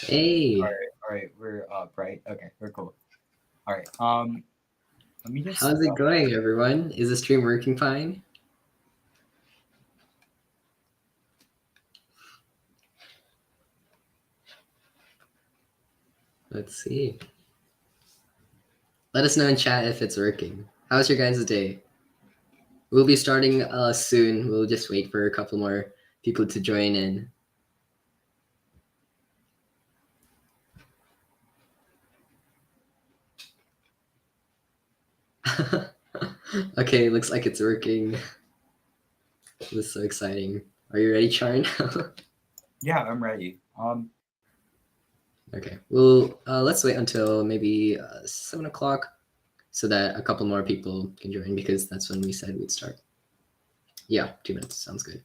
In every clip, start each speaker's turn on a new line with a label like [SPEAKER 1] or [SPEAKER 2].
[SPEAKER 1] Hey,
[SPEAKER 2] All right, we're up, right? Okay, we're cool. All right. Let me just
[SPEAKER 1] how's it going, everyone? Is the stream working fine? Let's see. Let us know in chat if it's working. How's your guys' day? We'll be starting soon. We'll just wait for a couple more people to join in. Okay, looks like it's working. This is so exciting. Are you ready, Charn?
[SPEAKER 2] yeah, I'm ready.
[SPEAKER 1] Okay, well, let's wait until maybe 7 o'clock so that a couple more people can join because that's when we said we'd start. Yeah, 2 minutes. Sounds good.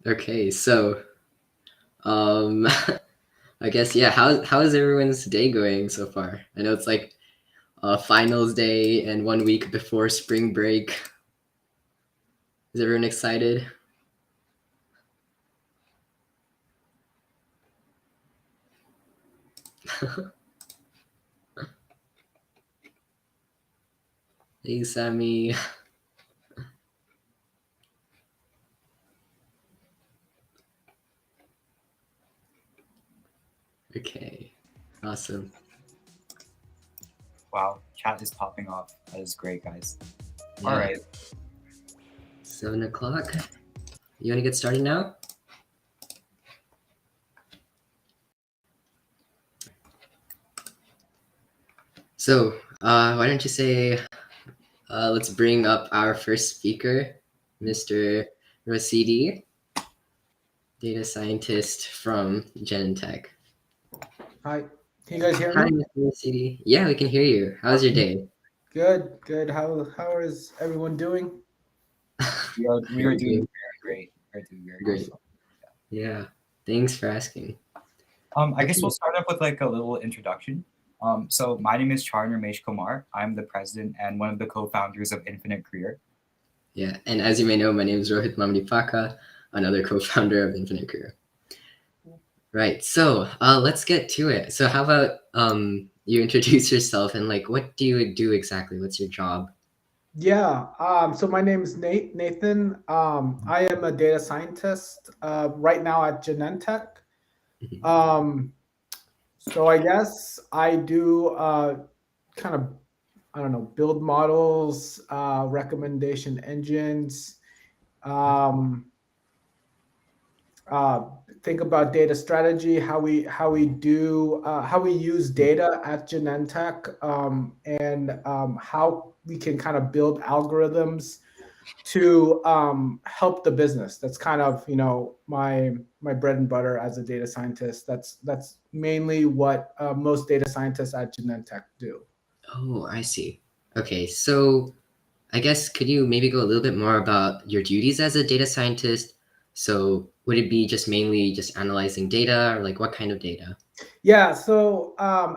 [SPEAKER 1] Okay, so I guess yeah. How is everyone's day going so far? I know it's like finals day and 1 week before spring break. Is everyone excited? Hey, Sammy. Okay, awesome.
[SPEAKER 2] Wow, chat is popping off. That is great, guys.
[SPEAKER 1] Yeah.
[SPEAKER 2] All right.
[SPEAKER 1] 7 o'clock. You want to get started now? So, why don't you say, let's bring up our first speaker, Mr. Rosidi, data scientist from Genentech.
[SPEAKER 3] Hi, can you guys hear
[SPEAKER 1] Hi,
[SPEAKER 3] me?
[SPEAKER 1] Mr. Rosidi. Yeah, we can hear you. How's your day?
[SPEAKER 3] Good, good. How is everyone doing?
[SPEAKER 2] We are doing very great. We're doing very
[SPEAKER 1] Great.
[SPEAKER 2] great.
[SPEAKER 1] Yeah. Thanks for asking.
[SPEAKER 2] I guess
[SPEAKER 1] Okay.
[SPEAKER 2] we'll start up with like a little introduction. So my name is Charn Ramesh Kumar. I'm the president and one of the co-founders of Infinite Career.
[SPEAKER 1] Yeah. And as you may know, my name is Rohit Mamdipaka, another co-founder of Infinite Career. Right. So let's get to it. So how about you introduce yourself and like what do you do exactly? What's your job?
[SPEAKER 3] Yeah. So my name is Nathan. I am a data scientist right now at Genentech.
[SPEAKER 1] Mhm.
[SPEAKER 3] Um, so I guess I do kind of I don't know build models, recommendation engines. Um, uh, think about data strategy, how we use data at Genentech, and how we can kind of build algorithms to help the business. That's kind of my bread and butter as a data scientist. That's mainly what most data scientists at Genentech do.
[SPEAKER 1] Oh, I see. Okay. So I guess could you maybe go a little bit more about your duties as a data scientist? So would it be just mainly just analyzing data or like what kind of data?
[SPEAKER 3] Yeah, so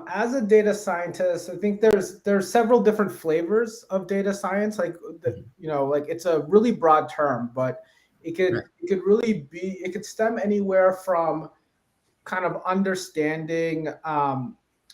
[SPEAKER 3] as a data scientist, I think there's several different flavors of data science.
[SPEAKER 1] Mhm.
[SPEAKER 3] Like it's a really broad term, but
[SPEAKER 1] Right.
[SPEAKER 3] it could really be it could stem anywhere from kind of understanding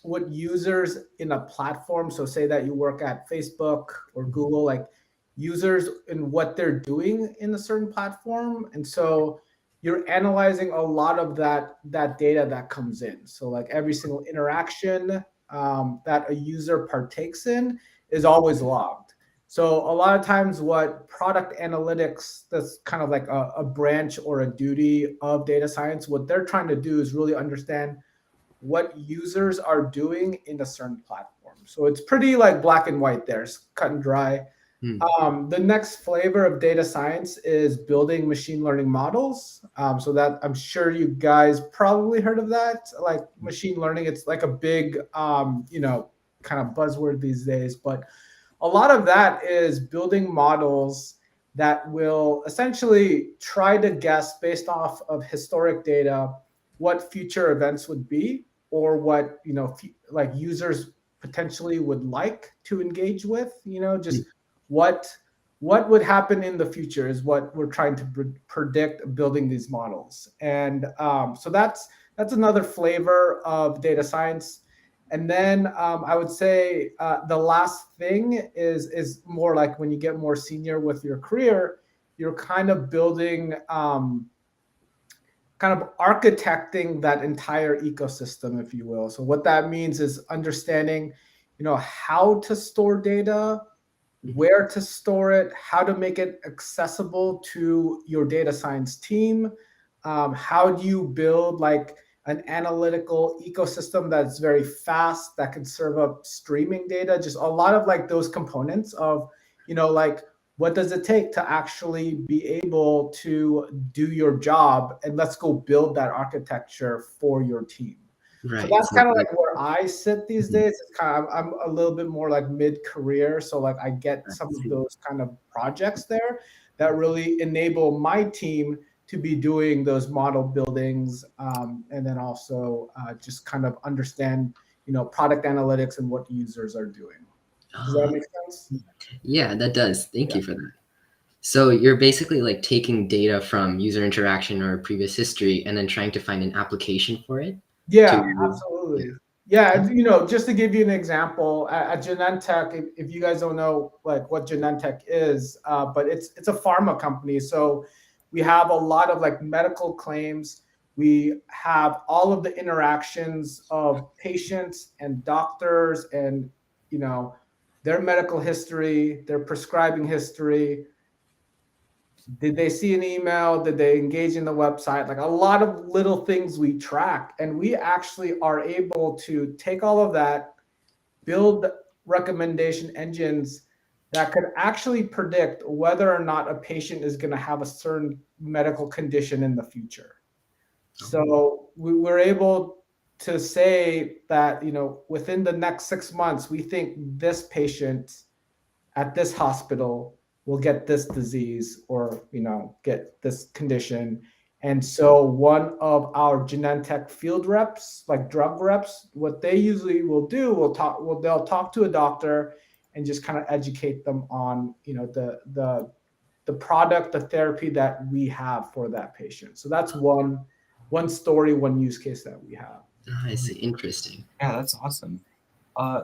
[SPEAKER 3] what users in a platform. So say that you work at Facebook or
[SPEAKER 1] Mhm.
[SPEAKER 3] Google, like users and what they're doing in a certain platform, and so you're analyzing a lot of that data that comes in. So like every single interaction that a user partakes in is always logged. So a lot of times what product analytics, that's kind of like a branch or a duty of data science, what they're trying to do is really understand what users are doing in a certain platform. So it's pretty like black and white there, it's cut and dry.
[SPEAKER 1] Hmm.
[SPEAKER 3] The next flavor of data science is building machine learning models. So that I'm sure you guys probably heard of that. Like machine learning, it's like a big, kind of buzzword these days. But a lot of that is building models that will essentially try to guess based off of historic data what future events would be, or what like users potentially would like to engage with, just what what would happen in the future is what we're trying to predict building these models. And so that's another flavor of data science. And then I would say the last thing is more like when you get more senior with your career, you're kind of building, kind of architecting that entire ecosystem, if you will. So what that means is understanding, how to store data, where to store it, how to make it accessible to your data science team. How do you build like an analytical ecosystem that's very fast, that can serve up streaming data? Just a lot of like those components of, like what does it take to actually be able to do your job? And let's go build that architecture for your team. So
[SPEAKER 1] Right.
[SPEAKER 3] that's
[SPEAKER 1] So
[SPEAKER 3] kind of
[SPEAKER 1] like,
[SPEAKER 3] like where I sit these
[SPEAKER 1] mhm,
[SPEAKER 3] days. It's kind of, I'm a little bit more like mid-career, so like I get
[SPEAKER 1] I
[SPEAKER 3] some of
[SPEAKER 1] see.
[SPEAKER 3] those kind of projects there that really enable my team to be doing those model buildings, and then also just kind of understand, product analytics and what users are doing. Does that
[SPEAKER 1] Ah,
[SPEAKER 3] make sense?
[SPEAKER 1] yeah, that does. Thank
[SPEAKER 3] Yeah.
[SPEAKER 1] you for that. So you're basically like taking data from user interaction or previous history and then trying to find an application for it
[SPEAKER 3] Yeah,
[SPEAKER 1] to, yeah.
[SPEAKER 3] absolutely. Yeah, just to give you an example, at Genentech, if you guys don't know like what Genentech is, but it's a pharma company. So we have a lot of like medical claims. We have all of the interactions of patients and doctors and their medical history, their prescribing history. Did they see an email? Did they engage in the website? Like a lot of little things we track. And we actually are able to take all of that, build recommendation engines that could actually predict whether or not a patient is going to have a certain medical condition in the future.
[SPEAKER 1] Oh,
[SPEAKER 3] So we're able to say that, within the next 6 months, we think this patient at this hospital will get this disease or get this condition. And so one of our Genentech field reps, like drug reps, what they usually will do, they'll talk to a doctor and just kind of educate them on the product, the therapy that we have for that patient. So that's one story, one use case that we have.
[SPEAKER 1] I see. Interesting.
[SPEAKER 2] Yeah, that's awesome. Uh,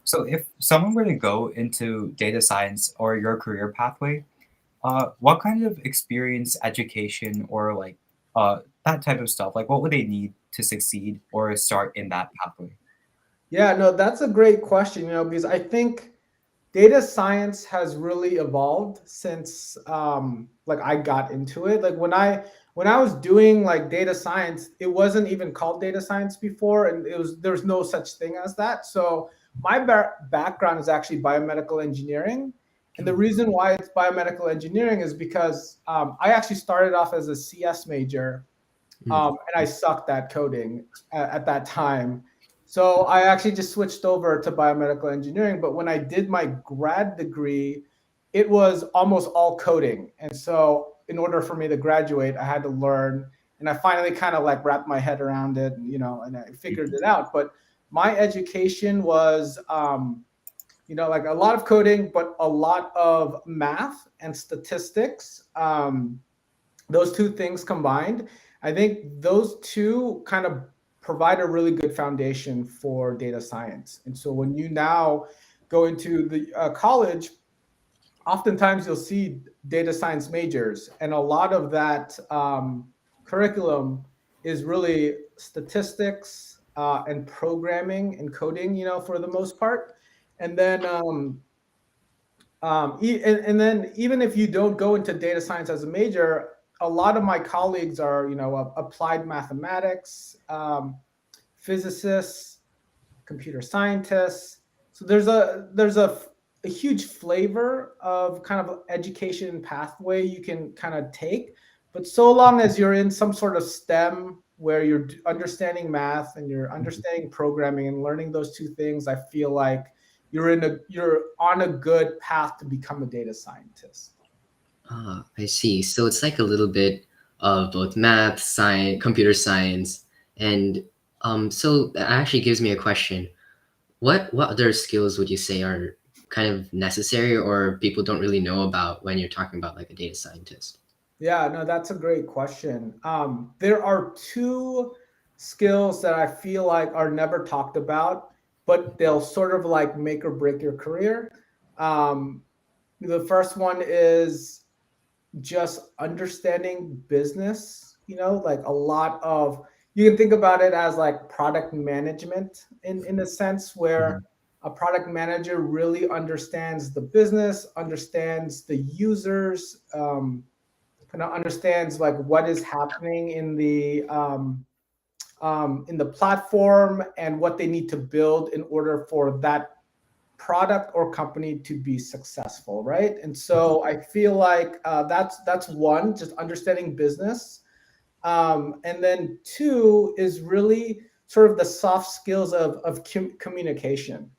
[SPEAKER 2] so if someone were to go into data science or your career pathway, what kind of experience, education, or like that type of stuff, like what would they need to succeed or start in that pathway?
[SPEAKER 3] Yeah, no, that's a great question, because I think data science has really evolved since like I got into it. Like when I was doing like data science, it wasn't even called data science before, and there's no such thing as that. So my background is actually biomedical engineering. And the reason why it's biomedical engineering is because I actually started off as a CS major,
[SPEAKER 1] Mm.
[SPEAKER 3] and I sucked at coding at that time. So I actually just switched over to biomedical engineering. But when I did my grad degree, it was almost all coding. And so in order for me to graduate, I had to learn. And I finally kind of like wrapped my head around it, and I figured it out. But my education was, like a lot of coding, but a lot of math and statistics. Those two things combined, I think those two kind of provide a really good foundation for data science. And so when you now go into the college, oftentimes you'll see data science majors, and a lot of that curriculum is really statistics and programming and coding, for the most part. And then and then even if you don't go into data science as a major, a lot of my colleagues are, applied mathematics, physicists, computer scientists. So there's a huge flavor of kind of education pathway you can kind of take. But so long as you're in some sort of STEM where you're understanding math and you're understanding programming and learning those two things, I feel like you're on a good path to become a data scientist.
[SPEAKER 1] Ah, I see. So it's like a little bit of both math, science, computer science, and so that actually gives me a question. What other skills would you say are kind of necessary or people don't really know about when you're talking about like a data scientist?
[SPEAKER 3] Yeah, no, that's a great question. There are two skills that I feel like are never talked about, but they'll sort of like make or break your career. Um, the first one is just understanding business, like a lot of, you can think about it as like product management in a sense where
[SPEAKER 1] Mhm.
[SPEAKER 3] a product manager really understands the business, understands the users, kind of understands like what is happening in the platform and what they need to build in order for that product or company to be successful, right? And so I feel like that's one, just understanding business, and then two is really sort of the soft skills of communication.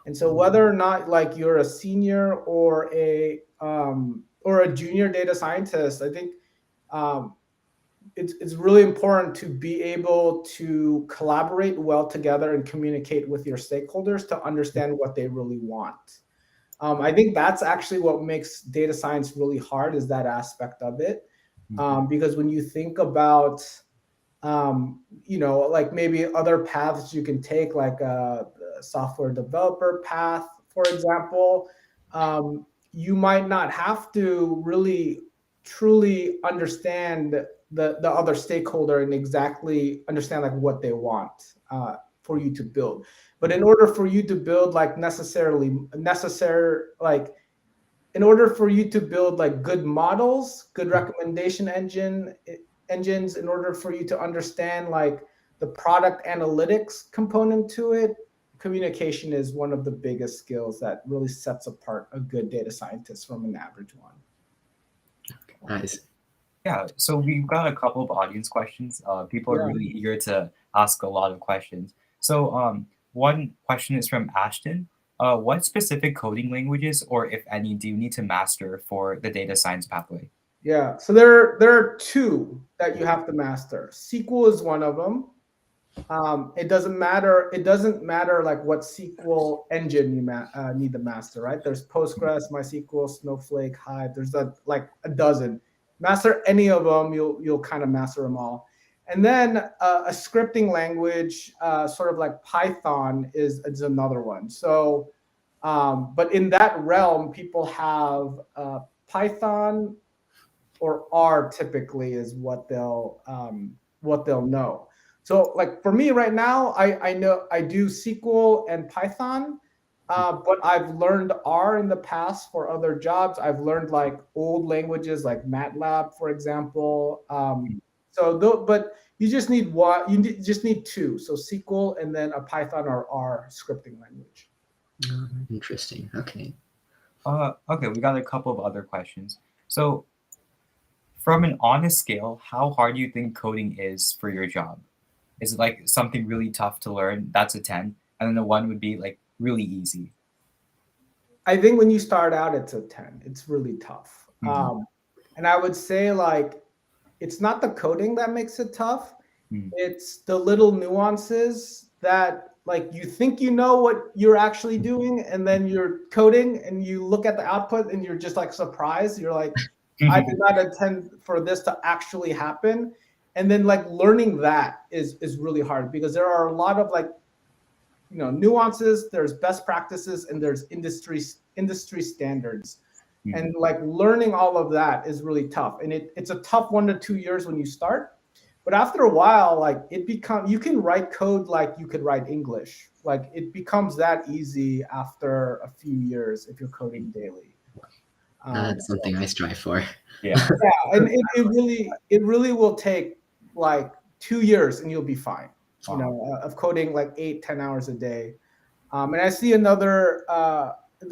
[SPEAKER 3] And so whether or not like you're a senior or a junior data scientist, I think um, it's really important to be able to collaborate well together and communicate with your stakeholders to understand what they really want. I think that's actually what makes data science really hard, is that aspect of it. Because when you think about like maybe other paths you can take, like a software developer path, for example, you might not have to really truly understand the other stakeholder and exactly understand like what they want for you to build. But in order for you to build like in order for you to build like good models, good recommendation engines, in order for you to understand like the product analytics component to it, communication is one of the biggest skills that really sets apart a good data scientist from an average one.
[SPEAKER 1] Nice.
[SPEAKER 2] Yeah, so we've got a couple of audience questions. People are
[SPEAKER 3] Yeah.
[SPEAKER 2] really eager to ask a lot of questions. So, one question is from Ashton. What specific coding languages, or if any, do you need to master for the data science pathway?
[SPEAKER 3] Yeah. So there are two that you have to master. SQL is one of them. It doesn't matter. It doesn't matter like what SQL engine you need to master, right? There's Postgres, MySQL, Snowflake, Hive. There's like a dozen. Master any of them, you'll kind of master them all. And then a scripting language, sort of like Python, is another one. So, but in that realm, people have Python or R typically is what they'll know. So like for me right now, I know I do SQL and Python, but I've learned R in the past for other jobs. I've learned like old languages like MATLAB, for example. But you just need one. Just need two. So SQL and then a Python or R scripting language.
[SPEAKER 1] Interesting. Okay.
[SPEAKER 2] Okay, we got a couple of other questions. So, from an honest scale, how hard do you think coding is for your job? Is it like something really tough to learn? That's a 10. And then the one would be like really easy.
[SPEAKER 3] I think when you start out, it's a 10. It's really tough.
[SPEAKER 2] Mhm.
[SPEAKER 3] And I would say like it's not the coding that makes it tough.
[SPEAKER 2] Mhm.
[SPEAKER 3] It's the little nuances that like you think you know what you're actually doing, and then you're coding and you look at the output and you're just like surprised. You're like, I did not intend for this to actually happen. And then like learning that is really hard because there are a lot of like nuances, there's best practices, and there's industry standards. And like learning all of that is really tough, and it's a tough 1 to 2 years when you start, but after a while like you can write code like you could write English. Like it becomes that easy after a few years if you're coding daily.
[SPEAKER 1] That's something I strive for.
[SPEAKER 2] Yeah.
[SPEAKER 3] Yeah, and it really will take like 2 years and you'll be fine, of coding like 8-10 hours a day. And I see another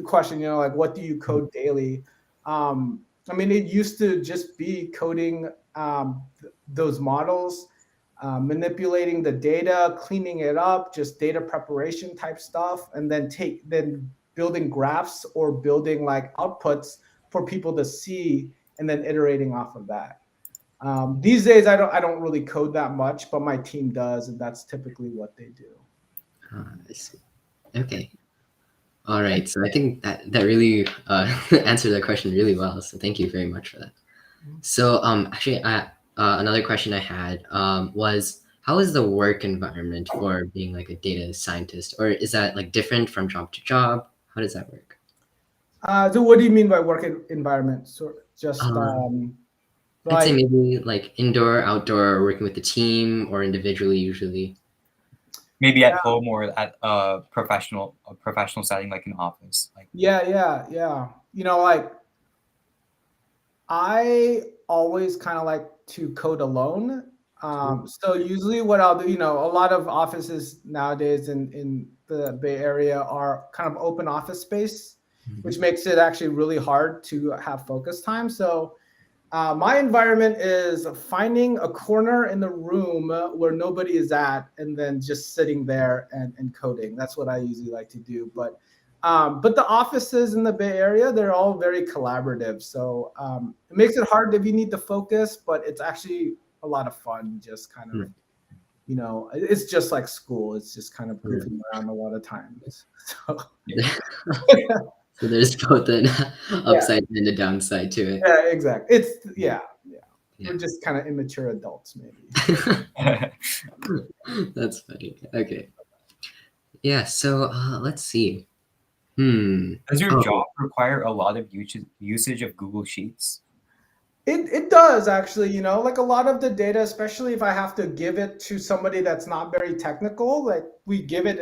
[SPEAKER 3] question, like what do you code daily? I mean, it used to just be coding those models, manipulating the data, cleaning it up, just data preparation type stuff, and then building graphs or building like outputs for people to see, and then iterating off of that. These days, I don't really code that much, but my team does, and that's typically what they do.
[SPEAKER 1] I see. Okay. All right. So I think that really answered that question really well. So thank you very much for that. So actually, another question I had was how is the work environment for being like a data scientist, or is that like different from job to job? How does that work?
[SPEAKER 3] So what do you mean by work environment? So just
[SPEAKER 1] I'd say
[SPEAKER 3] like
[SPEAKER 1] maybe like indoor, outdoor, working with the team, or individually usually.
[SPEAKER 2] Maybe at home or at a professional setting like an office. Like
[SPEAKER 3] yeah. Like I always kind of like to code alone. So usually what I'll do, a lot of offices nowadays in the Bay Area are kind of open office space, which makes it actually really hard to have focus time. So my environment is finding a corner in the room where nobody is at, and then just sitting there and coding. That's what I usually like to do. But the offices in the Bay Area, they're all very collaborative. So it makes it hard if you need to focus, but it's actually a lot of fun. Just kind of, it's just like school. It's just kind of goofing around a lot of times. So
[SPEAKER 1] So there's both an upside and a downside to it.
[SPEAKER 3] yeah, exactly. Yeah.
[SPEAKER 1] Yeah.
[SPEAKER 3] We're just kind of immature adults, maybe.
[SPEAKER 1] That's funny. Okay. Yeah. So let's see.
[SPEAKER 2] Does your
[SPEAKER 1] Oh,
[SPEAKER 2] job require a lot of usage of Google Sheets?
[SPEAKER 3] It does actually, like a lot of the data, especially if I have to give it to somebody that's not very technical, like we'll give it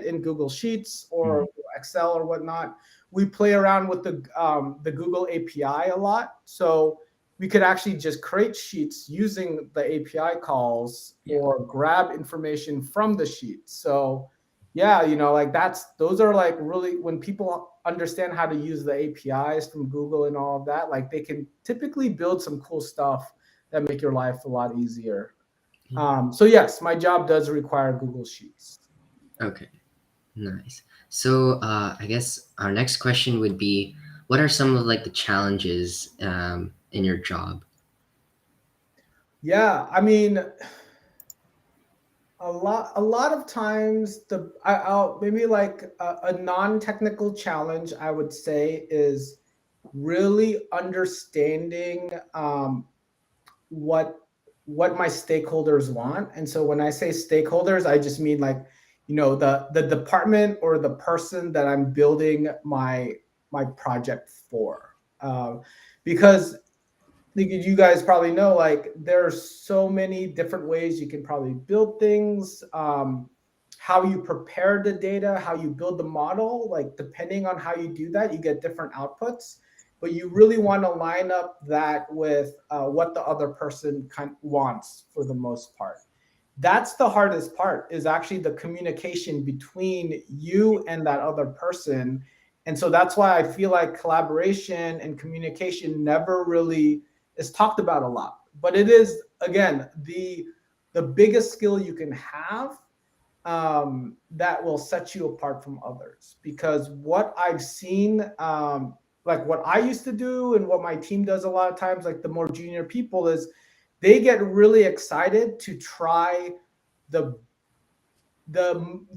[SPEAKER 3] in Google Sheets or Excel or whatnot. We play around with the Google API a lot. So we could actually just create sheets using the API calls or grab information from the sheet. So yeah, like those are like really, when people understand how to use the APIs from Google and all of that, like they can typically build some cool stuff that make your life a lot easier. So yes, my job does require Google Sheets.
[SPEAKER 1] okay. Nice. So I guess our next question would be, what are some of like the challenges in your job?
[SPEAKER 3] Yeah, I mean, a lot of times I'll maybe like a non-technical challenge I would say is really understanding what my stakeholders want. And so when I say stakeholders, I just mean like, the department or the person that I'm building my project for. Because you guys probably know, like there's so many different ways you can probably build things. How you prepare the data, how you build the model, like depending on how you do that, you get different outputs. But you really want to line up that with what the other person wants for the most part. That's the hardest part, is actually the communication between you and that other person. And so that's why I feel like collaboration and communication never really is talked about a lot. But it is, again, the biggest skill you can have, that will set you apart from others. Because what I've seen, like what I used to do and what my team does a lot of times, like the more junior people, is they get really excited to try the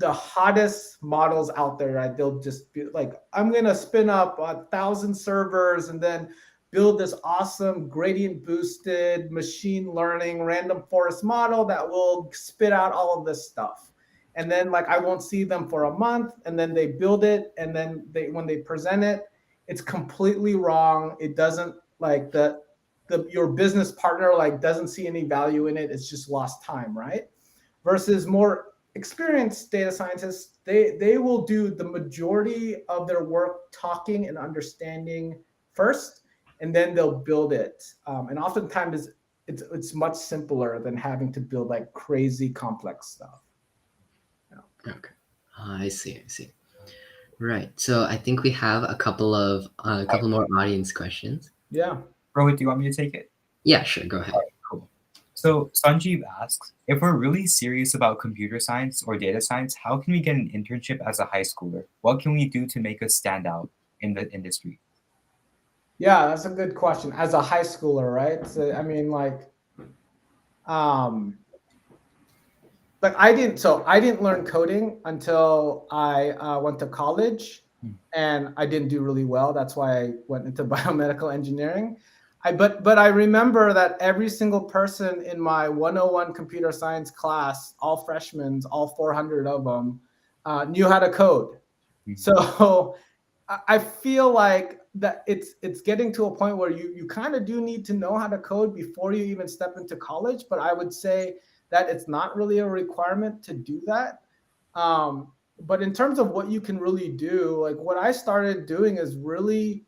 [SPEAKER 3] hottest models out there, right? They'll just be like, I'm gonna spin up 1,000 servers and then build this awesome gradient boosted machine learning random forest model that will spit out all of this stuff. And then like I won't see them for a month, and then they build it, and then when they present it, it's completely wrong. It doesn't, like your business partner like doesn't see any value in it. It's just lost time, right? Versus more experienced data scientists, they will do the majority of their work talking and understanding first, and then they'll build it. And oftentimes it's much simpler than having to build like crazy complex stuff.
[SPEAKER 1] Okay. I see. Right. So I think we have a couple more audience questions.
[SPEAKER 3] Yeah.
[SPEAKER 2] Rohit, do you want me to take it?
[SPEAKER 1] Yeah, sure. Go ahead.
[SPEAKER 2] Cool. So Sanjeev asks, if we're really serious about computer science or data science, how can we get an internship as a high schooler? What can we do to make us stand out in the industry?
[SPEAKER 3] Yeah, that's a good question. As a high schooler, right? So I mean, like, like I didn't learn coding until I went to college, and I didn't do really well. That's why I went into biomedical engineering. But I remember that every single person in my 101 computer science class, all freshmen, all 400 of them, knew how to code. So I feel like that it's getting to a point where you kind of do need to know how to code before you even step into college. But I would say that it's not really a requirement to do that. But in terms of what you can really do, like what I started doing is really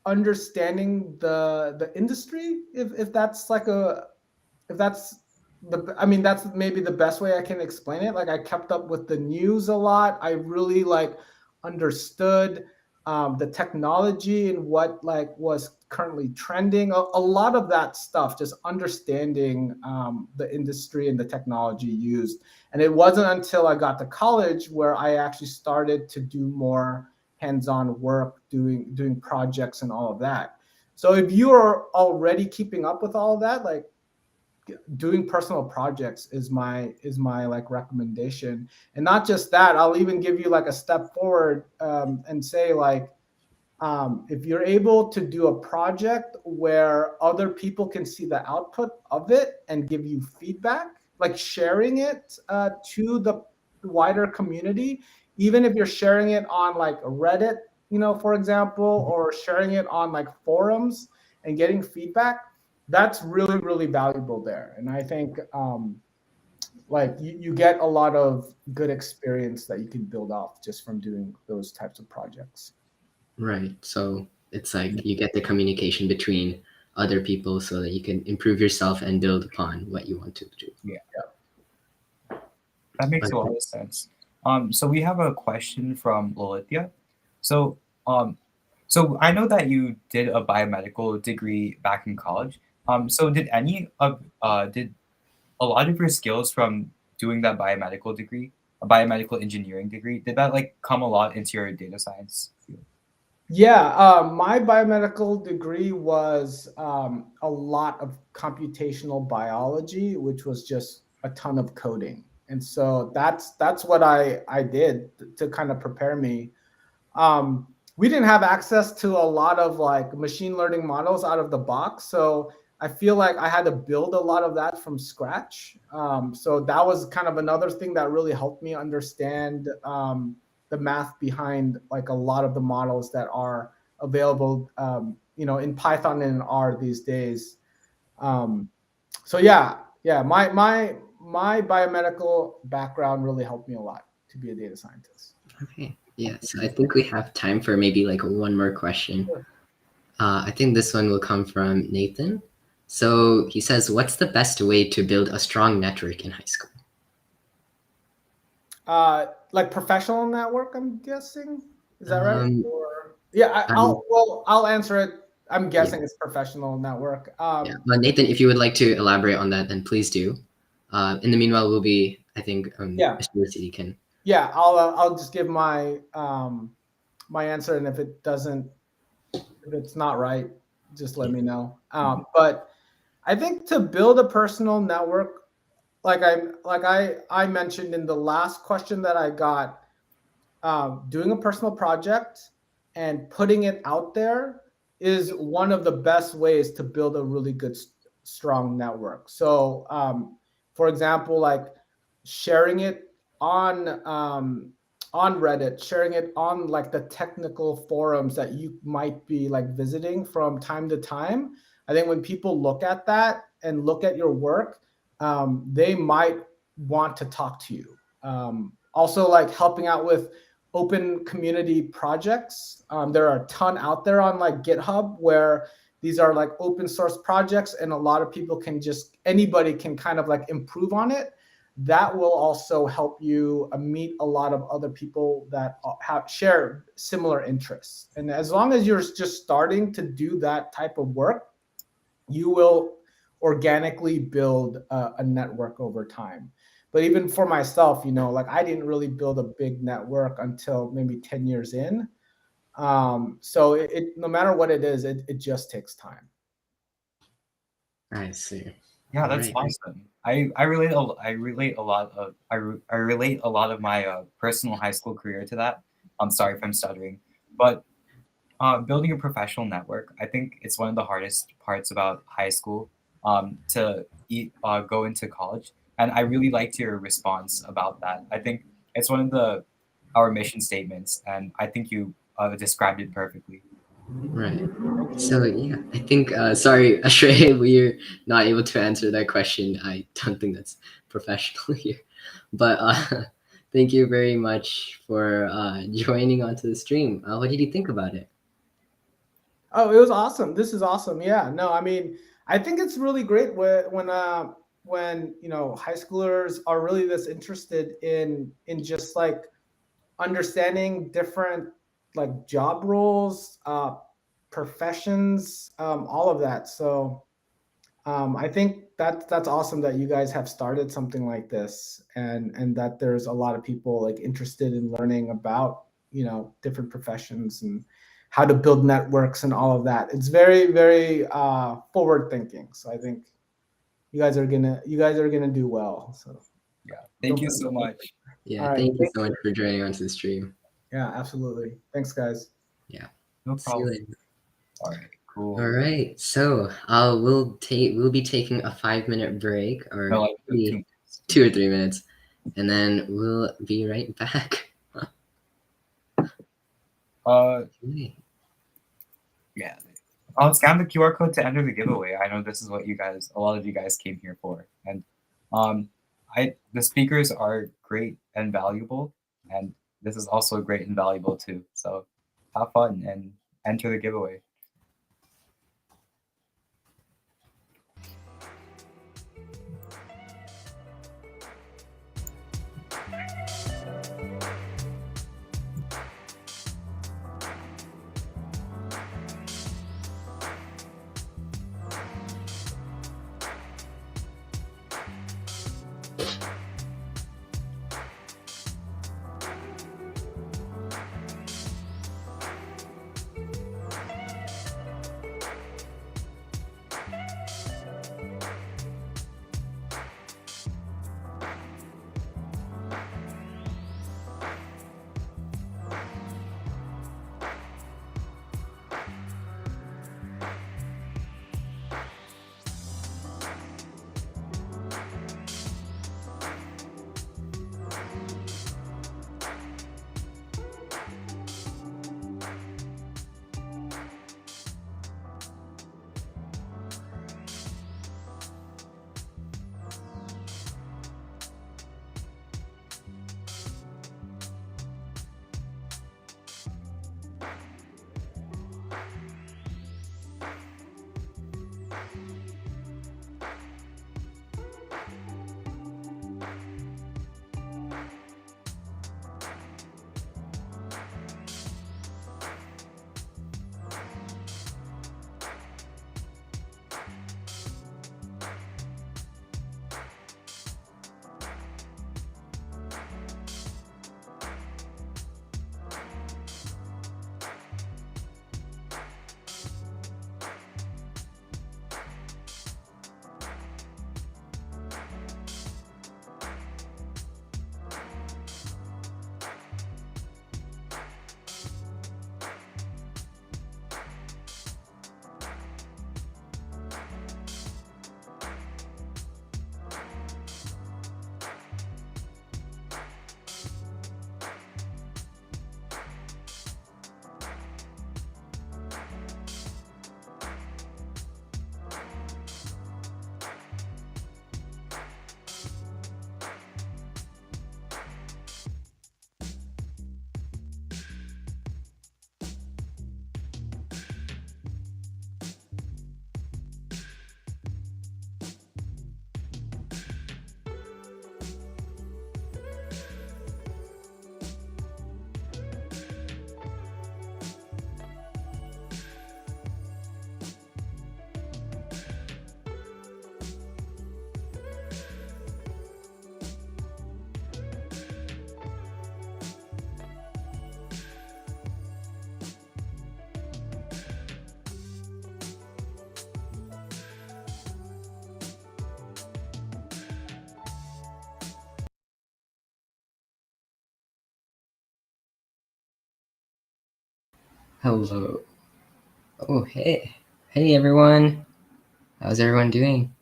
[SPEAKER 3] understanding the industry, if that's like a if that's I mean that's maybe the best way I can explain it. Like I kept up with the news a lot. I really like understood the technology and what like was currently trending. A lot of that stuff, just understanding the industry and the technology used. And it wasn't until I got to college where I actually started to do more hands-on work, doing projects and all of that. So if you are already keeping up with all of that, like doing personal projects is my like recommendation. And not just that, I'll even give you like a step forward and say like if you're able to do a project where other people can see the output of it and give you feedback, like sharing it to the wider community, even if you're sharing it on like Reddit, for example, or sharing it on like forums and getting feedback, that's really, really valuable there. And I think like you get a lot of good experience that you can build off just from doing those types of projects.
[SPEAKER 1] Right. So it's like you get the communication between other people so that you can improve yourself and build upon what you want to do.
[SPEAKER 2] Yeah, that makes a lot of sense. So we have a question from Lolithia. So, so I know that you did a biomedical degree back in college. So did a lot of your skills from doing that biomedical degree, a biomedical engineering degree, did that like come a lot into your data science field?
[SPEAKER 3] Yeah, my biomedical degree was a lot of computational biology, which was just a ton of coding. And so that's what I did to kind of prepare me. We didn't have access to a lot of like machine learning models out of the box, so I feel like I had to build a lot of that from scratch. So that was kind of another thing that really helped me understand the math behind like a lot of the models that are available, in Python and in R these days. So yeah, my biomedical background really helped me a lot to be a data scientist.
[SPEAKER 1] Okay. Yeah. So I think we have time for maybe like one more question. I think this one will come from Nathan. So he says, "What's the best way to build a strong network in high school?"
[SPEAKER 3] Like professional network, I'm guessing. Is that right?
[SPEAKER 1] Um,
[SPEAKER 3] Or yeah,
[SPEAKER 1] um,
[SPEAKER 3] I'll answer it. I'm
[SPEAKER 1] yeah,
[SPEAKER 3] guessing it's professional network.
[SPEAKER 1] yeah. But Nathan, if you would like to elaborate on that, then please do. In the meanwhile, we'll be, I think,
[SPEAKER 3] Yeah,
[SPEAKER 1] Mr. Rosidi can.
[SPEAKER 3] yeah. I'll just give my my answer, and if it's not right, just let me know. But I think to build a personal network, like I mentioned in the last question that I got, doing a personal project and putting it out there is one of the best ways to build a really good, strong network. So, for example, like sharing it on Reddit, sharing it on like the technical forums that you might be like visiting from time to time. I think when people look at that and look at your work, they might want to talk to you. Also, like helping out with open community projects. There are a ton out there on like GitHub where these are like open source projects, and a lot of people can anybody can kind of like improve on it. That will also help you meet a lot of other people that share similar interests. And as long as you're just starting to do that type of work, you will organically build a network over time. But even for myself, like I didn't really build a big network until maybe 10 years in. So no matter what it is, it just takes time.
[SPEAKER 1] I see.
[SPEAKER 2] Yeah, that's
[SPEAKER 1] Right.
[SPEAKER 2] awesome. I relate a lot of my personal high school career to that. I'm sorry if I'm stuttering, but building a professional network, I think it's one of the hardest parts about high school go into college. And I really liked your response about that. I think it's one of our mission statements, and I think you described it perfectly.
[SPEAKER 1] Right. So yeah, I think sorry, Ashrey, we're not able to answer that question. I don't think that's professional here. But thank you very much for joining onto the stream. What did you think about it?
[SPEAKER 3] Oh, it was awesome. This is awesome. Yeah. No, I mean, I think it's really great when high schoolers are really this interested in just like understanding different like job roles, professions, all of that. So I think that's awesome that you guys have started something like this, and that there's a lot of people like interested in learning about different professions and how to build networks and all of that. It's very very forward thinking. So I think you guys are gonna do well. So
[SPEAKER 2] Yeah. Thank you so much.
[SPEAKER 1] Yeah,
[SPEAKER 3] all right,
[SPEAKER 1] thank you
[SPEAKER 3] thank
[SPEAKER 1] so much
[SPEAKER 3] you.
[SPEAKER 1] for joining onto the stream.
[SPEAKER 3] Yeah, absolutely. Thanks, guys.
[SPEAKER 1] Yeah,
[SPEAKER 2] No
[SPEAKER 1] see you
[SPEAKER 2] problem.
[SPEAKER 1] later.
[SPEAKER 2] All right. Cool.
[SPEAKER 1] All right, so we'll be taking a 5-minute break, or
[SPEAKER 2] No, like
[SPEAKER 1] maybe
[SPEAKER 2] 2 minutes.
[SPEAKER 1] 2 or 3 minutes, and then we'll be right back. Okay.
[SPEAKER 2] Yeah. I'll scan the QR code to enter the giveaway. I know this is what a lot of you guys came here for, and the speakers are great and valuable, and this is also great and valuable too. So have fun and enter the giveaway.
[SPEAKER 1] Hello. Oh, hey. Hey, everyone. How's everyone doing?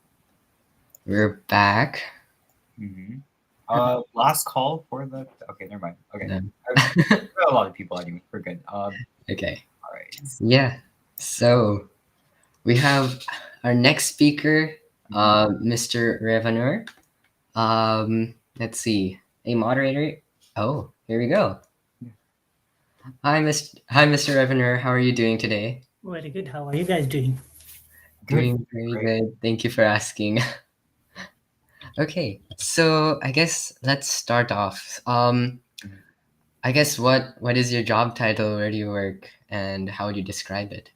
[SPEAKER 1] We're back.
[SPEAKER 2] Mm-hmm. Last call for the. Okay, never mind. Okay,
[SPEAKER 1] Um,
[SPEAKER 2] I've got a lot of people anyway. We're good.
[SPEAKER 1] okay.
[SPEAKER 2] All right.
[SPEAKER 1] Yeah. So we have our next speaker, Mr. Revanur. Let's see. A moderator. Oh, here we go. Hi, Mr. Revanur. How are you doing today?
[SPEAKER 4] Very good. How are you guys doing?
[SPEAKER 2] Good.
[SPEAKER 1] Doing very
[SPEAKER 2] Great.
[SPEAKER 1] good. Thank you for asking. Okay, so I guess let's start off. I guess what is your job title? Where do you work, and how would you describe it?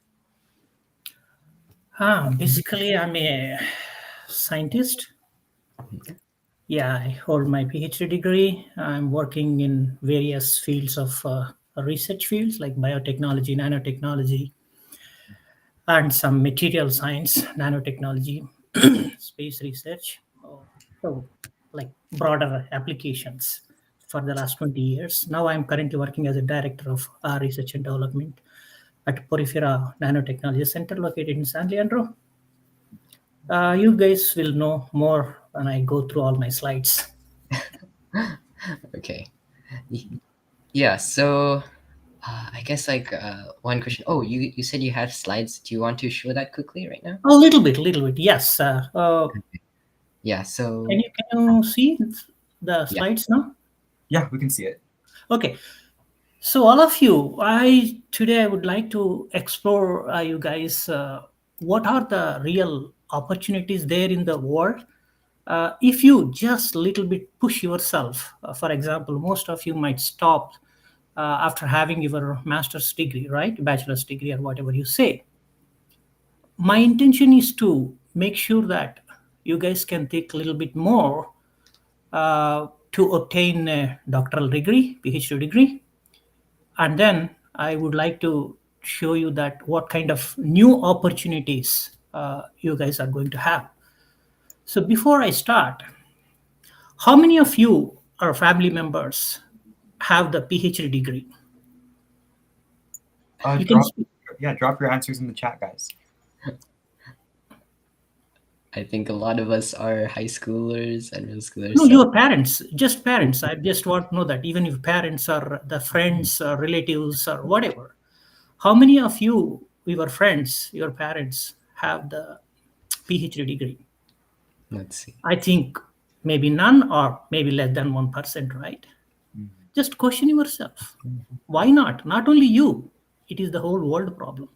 [SPEAKER 4] Basically, I'm a scientist. Yeah, I hold my PhD degree. I'm working in various fields of research fields like biotechnology, nanotechnology, and some material science, nanotechnology, space research. So, like broader applications for the last 20 years. Now I'm currently working as a director of research and development at Porifera Nanotechnology Center located in San Leandro. You guys will know more when I go through all my slides.
[SPEAKER 1] Okay. Yeah, so I guess one question. Oh, you said you have slides. Do you want to show that quickly right now?
[SPEAKER 4] A little bit, yes.
[SPEAKER 1] Yeah, so
[SPEAKER 4] Can you see the
[SPEAKER 1] yeah.
[SPEAKER 4] slides now?
[SPEAKER 2] Yeah, we can see it.
[SPEAKER 4] Okay. So all of you, I today I would like to explore you guys. What are the real opportunities there in the world? If you just little bit push yourself, for example, most of you might stop after having your master's degree, right, bachelor's degree, or whatever you say. My intention is to make sure that you guys can take a little bit more to obtain a doctoral degree, PhD degree, and then I would like to show you that what kind of new opportunities you guys are going to have. So before I start, how many of you or family members have the PhD degree? You can
[SPEAKER 2] Drop.
[SPEAKER 4] speak.
[SPEAKER 2] Yeah, drop your answers in the chat, guys.
[SPEAKER 1] I think a lot of us are high schoolers and middle schoolers.
[SPEAKER 4] No,
[SPEAKER 1] So
[SPEAKER 4] your parents, just parents. I just want to know that even if parents or the friends or relatives or whatever, how many of you, your friends, your parents have the PhD degree?
[SPEAKER 1] let's see.
[SPEAKER 4] I think maybe none or maybe less than 1%, right? Just question yourself. Why not? Not only you, it is the whole world problem.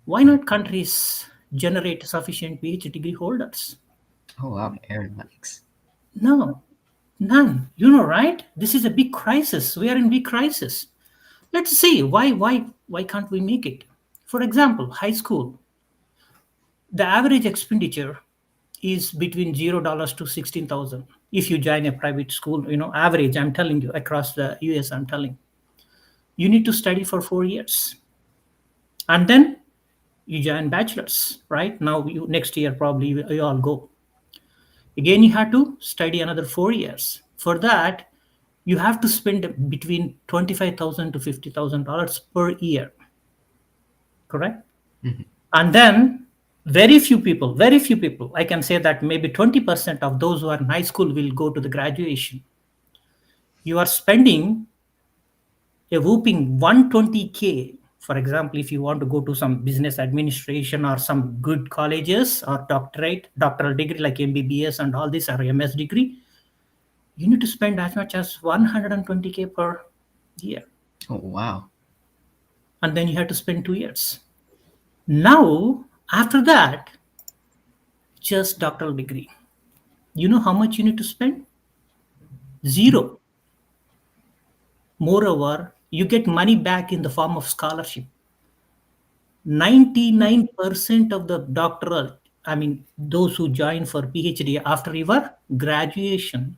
[SPEAKER 4] Why not countries generate sufficient PhD degree holders?
[SPEAKER 1] Oh wow, aeronautics.
[SPEAKER 4] No, none. You know, right? This is a big crisis. We are in big crisis. Let's see why can't we make it? For example, high school. The average expenditure is between $0 to 16,000. If you join a private school, average. I'm telling you across the US. I'm telling you need to study for 4 years, and then you join bachelor's. Right now, you next year probably you all go again. You have to study another 4 years. For that, you have to spend between $25,000 to $50,000 per year. Correct?
[SPEAKER 1] Mhm.
[SPEAKER 4] And then very few people, I can say that maybe 20% of those who are in high school will go to the graduation. You are spending a whooping 120K. For example, if you want to go to some business administration or some good colleges or doctoral degree like MBBS and all this or MS degree, you need to spend as much as 120K per year.
[SPEAKER 1] Oh wow.
[SPEAKER 4] And then you have to spend 2 years. Now, after that, just doctoral degree. You know how much you need to spend? Zero. Moreover, you get money back in the form of scholarship. 99% of the doctoral, I mean, those who join for PhD after your graduation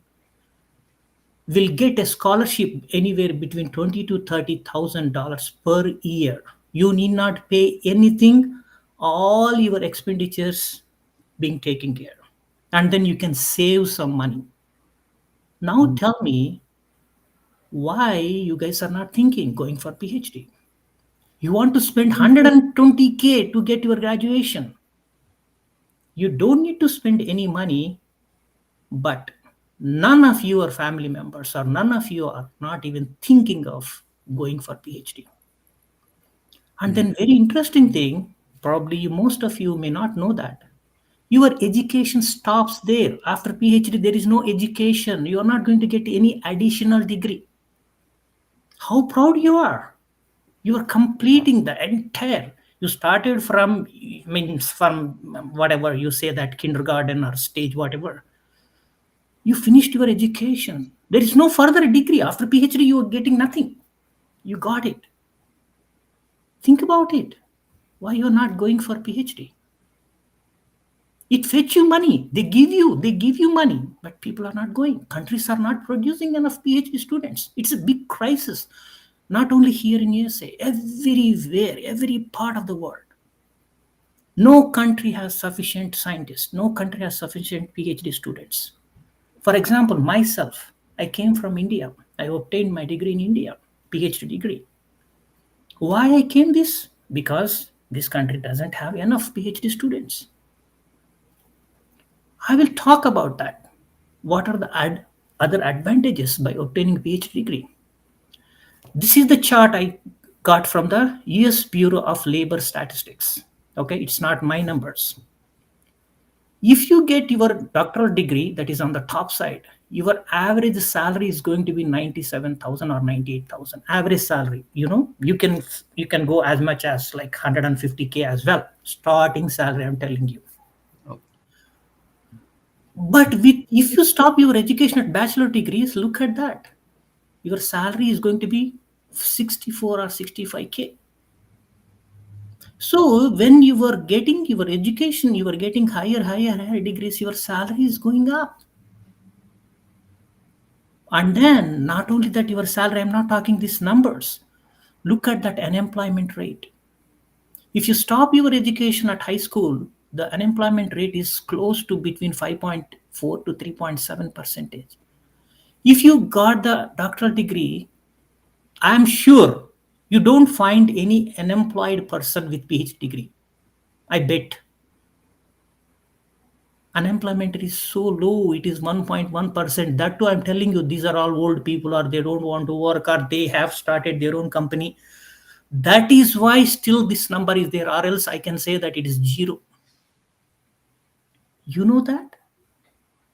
[SPEAKER 4] will get a scholarship anywhere between 20 to $30,000 per year. You need not pay anything, all your expenditures being taken care. And then you can save some money. Now tell me why you guys are not thinking going for PhD. You want to spend 120K to get your graduation. You don't need to spend any money, but none of your family members or none of you are not even thinking of going for PhD. And then very interesting thing, probably most of you may not know that. Your education stops there. After PhD, there is no education. You are not going to get any additional degree. How proud you are. You are completing the entire. You started from, means from whatever you say, that kindergarten or stage, whatever. You finished your education. There is no further degree. After PhD, you are getting nothing. You got it. Think about it. Why you are not going for PhD? It fetch you money. They give you money, but people are not going. Countries are not producing enough PhD students. It's a big crisis, not only here in USA, everywhere, every part of the world. No country has sufficient scientists. No country has sufficient PhD students. For example, myself, I came from India. I obtained my degree in India, PhD degree. Why I came this? Because this country doesn't have enough PhD students. I will talk about that. What are the other advantages by obtaining PhD degree? This is the chart I got from the US Bureau of Labor Statistics. Okay, it's not my numbers. If you get your doctoral degree, that is on the top side, your average salary is going to be 97,000 or 98,000 average salary. You can go as much as like 150K as well, starting salary, I'm telling you. But if you stop your education at bachelor degrees, look at that. Your salary is going to be 64 or 65K. So when you were getting your education, you were getting higher degrees, your salary is going up. And then not only that, your salary, I'm not talking these numbers. Look at that unemployment rate. If you stop your education at high school, the unemployment rate is close to between 5.4 to 3.7%. If you got the doctoral degree, I'm sure you don't find any unemployed person with PhD degree. I bet. Unemployment is so low, it is 1.1%. That too, I'm telling you, these are all old people, or they don't want to work, or they have started their own company. That is why still this number is there, or else I can say that it is zero. You know that?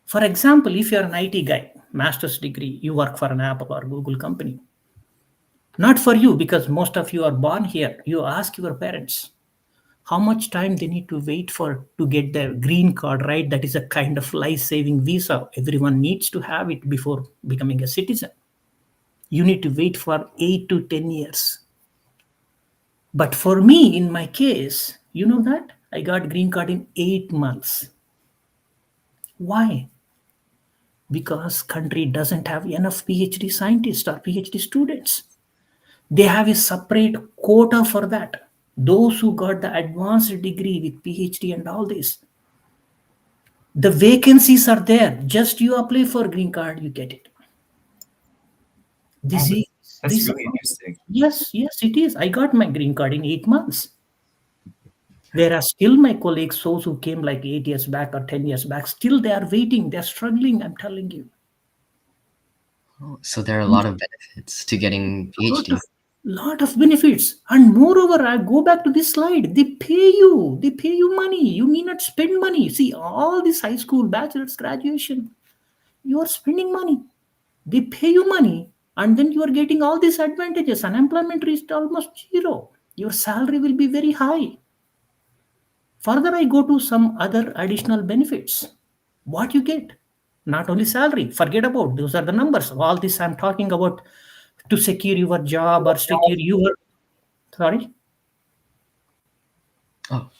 [SPEAKER 4] For example, if you're an IT guy, master's degree, you work for an Apple or Google company. Not for you, because most of you are born here. You ask your parents how much time they need to wait for to get their green card, right? That is a kind of life-saving visa. Everyone needs to have it before becoming a citizen. You need to wait for 8 to 10 years. But for me, in my case, you know that? I got green card in 8 months. Why? Because country doesn't have enough PhD scientists or PhD students. They have a separate quota for that. Those who got the advanced degree with PhD and all this. The vacancies are there. Just you apply for green card, you get it. This
[SPEAKER 2] Oh,
[SPEAKER 4] is
[SPEAKER 2] that's
[SPEAKER 4] this.
[SPEAKER 2] really interesting.
[SPEAKER 4] Yes, it is. I got my green card in 8 months. Whereas still my colleagues, those who came like 8 years back or 10 years back, still they are waiting. They're struggling, I'm telling you.
[SPEAKER 1] So there are a lot of benefits to getting PhD.
[SPEAKER 4] Lot of benefits. And moreover, I go back to this slide. They pay you money. You need not spend money. See, all this high school, bachelor's, graduation, you are spending money. They pay you money, and then you are getting all these advantages. Unemployment reached almost zero. Your salary will be very high. Further, I go to some other additional benefits. What you get? Not only salary, forget about those are the numbers. All this I'm talking about to secure your job or secure your. Sorry,
[SPEAKER 1] Oh,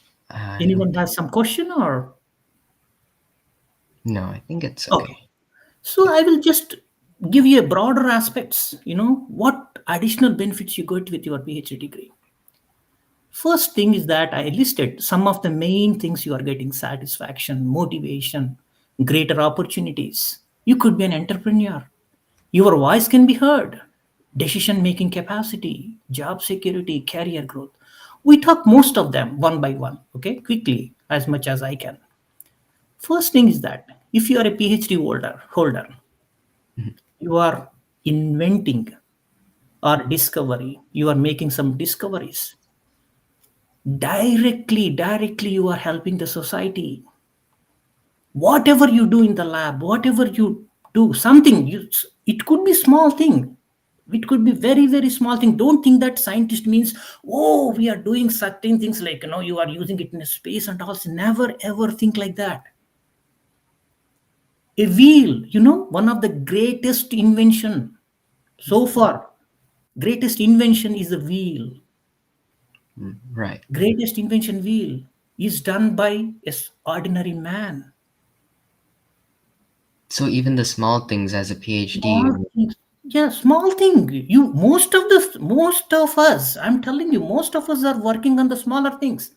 [SPEAKER 4] anyone has some question or?
[SPEAKER 1] no, I think it's
[SPEAKER 4] Okay.
[SPEAKER 1] okay.
[SPEAKER 4] So I will just give you a broader aspects. What additional benefits you get with your PhD degree. First thing is that I listed some of the main things you are getting: satisfaction, motivation, greater opportunities. You could be an entrepreneur. Your voice can be heard. decision making capacity, job security, career growth. We talk most of them one by one, okay, quickly, as much as I can. First thing is that if you are a PhD holder, you are inventing or discovery, you are making some discoveries. Directly, you are helping the society. Whatever you do in the lab, whatever you do, something, it could be small thing. It could be very small thing. Don't think that scientist means, oh, we are doing certain things like, you are using it in a space and all. Never ever think like that. A wheel, one of the greatest invention so far. Greatest invention is the wheel.
[SPEAKER 1] Right.
[SPEAKER 4] Greatest invention wheel is done by a ordinary man.
[SPEAKER 1] So even the small things as a PhD.
[SPEAKER 4] Small things. Yeah, small thing. Most of us, I'm telling you, most of us are working on the smaller things.